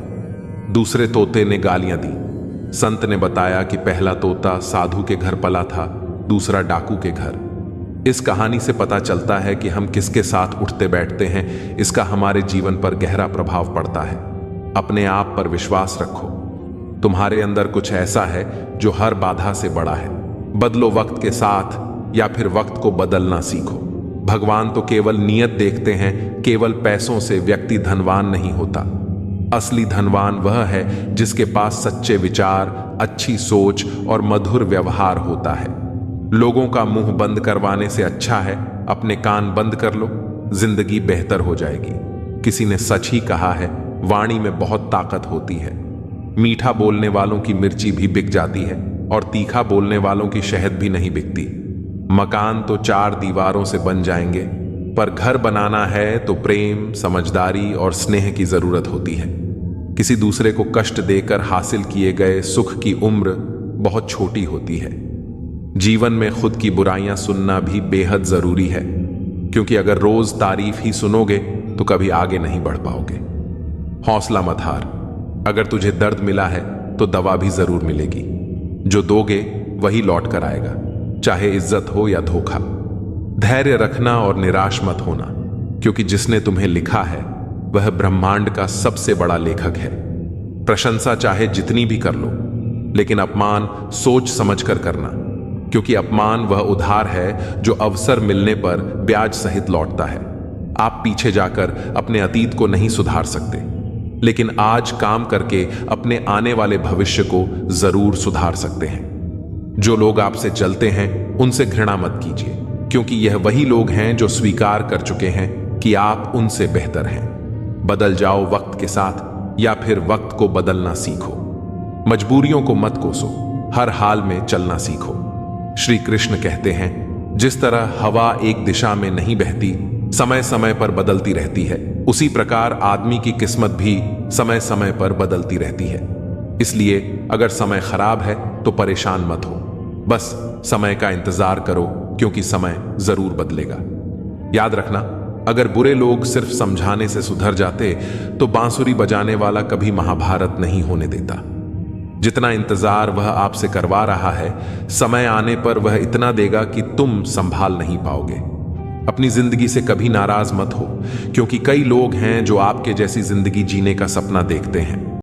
दूसरे तोते ने गालियां दी। संत ने बताया कि पहला तोता साधु के घर पला था, दूसरा डाकू के घर। इस कहानी से पता चलता है कि हम किसके साथ उठते बैठते हैं, इसका हमारे जीवन पर गहरा प्रभाव पड़ता है। अपने आप पर विश्वास रखो, तुम्हारे अंदर कुछ ऐसा है जो हर बाधा से बड़ा है। बदलो वक्त के साथ या फिर वक्त को बदलना सीखो। भगवान तो केवल नियत देखते हैं, केवल पैसों से व्यक्ति धनवान नहीं होता। असली धनवान वह है जिसके पास सच्चे विचार, अच्छी सोच और मधुर व्यवहार होता है। लोगों का मुंह बंद करवाने से अच्छा है अपने कान बंद कर लो, जिंदगी बेहतर हो जाएगी। किसी ने सच ही कहा है, वाणी में बहुत ताकत होती है। मीठा बोलने वालों की मिर्ची भी बिक जाती है और तीखा बोलने वालों की शहद भी नहीं बिकती। मकान तो 4 दीवारों से बन जाएंगे, पर घर बनाना है तो प्रेम, समझदारी और स्नेह की जरूरत होती है। किसी दूसरे को कष्ट देकर हासिल किए गए सुख की उम्र बहुत छोटी होती है। जीवन में खुद की बुराइयां सुनना भी बेहद जरूरी है, क्योंकि अगर रोज तारीफ ही सुनोगे तो कभी आगे नहीं बढ़ पाओगे। हौसला मत हार, अगर तुझे दर्द मिला है तो दवा भी जरूर मिलेगी। जो दोगे वही लौट कर आएगा, चाहे इज्जत हो या धोखा। धैर्य रखना और निराश मत होना, क्योंकि जिसने तुम्हें लिखा है वह ब्रह्मांड का सबसे बड़ा लेखक है। प्रशंसा चाहे जितनी भी कर लो, लेकिन अपमान सोच समझ कर करना, क्योंकि अपमान वह उधार है जो अवसर मिलने पर ब्याज सहित लौटता है। आप पीछे जाकर अपने अतीत को नहीं सुधार सकते, लेकिन आज काम करके अपने आने वाले भविष्य को जरूर सुधार सकते हैं। जो लोग आपसे जलते हैं उनसे घृणा मत कीजिए, क्योंकि यह वही लोग हैं जो स्वीकार कर चुके हैं कि आप उनसे बेहतर हैं। बदल जाओ वक्त के साथ या फिर वक्त को बदलना सीखो। मजबूरियों को मत कोसो, हर हाल में चलना सीखो। श्री कृष्ण कहते हैं, जिस तरह हवा एक दिशा में नहीं बहती, समय समय पर बदलती रहती है, उसी प्रकार आदमी की किस्मत भी समय समय पर बदलती रहती है। इसलिए अगर समय खराब है तो परेशान मत हो, बस समय का इंतजार करो, क्योंकि समय जरूर बदलेगा। याद रखना, अगर बुरे लोग सिर्फ समझाने से सुधर जाते तो बांसुरी बजाने वाला कभी महाभारत नहीं होने देता। जितना इंतजार वह आपसे करवा रहा है, समय आने पर वह इतना देगा कि तुम संभाल नहीं पाओगे। अपनी जिंदगी से कभी नाराज मत हो, क्योंकि कई लोग हैं जो आपके जैसी जिंदगी जीने का सपना देखते हैं।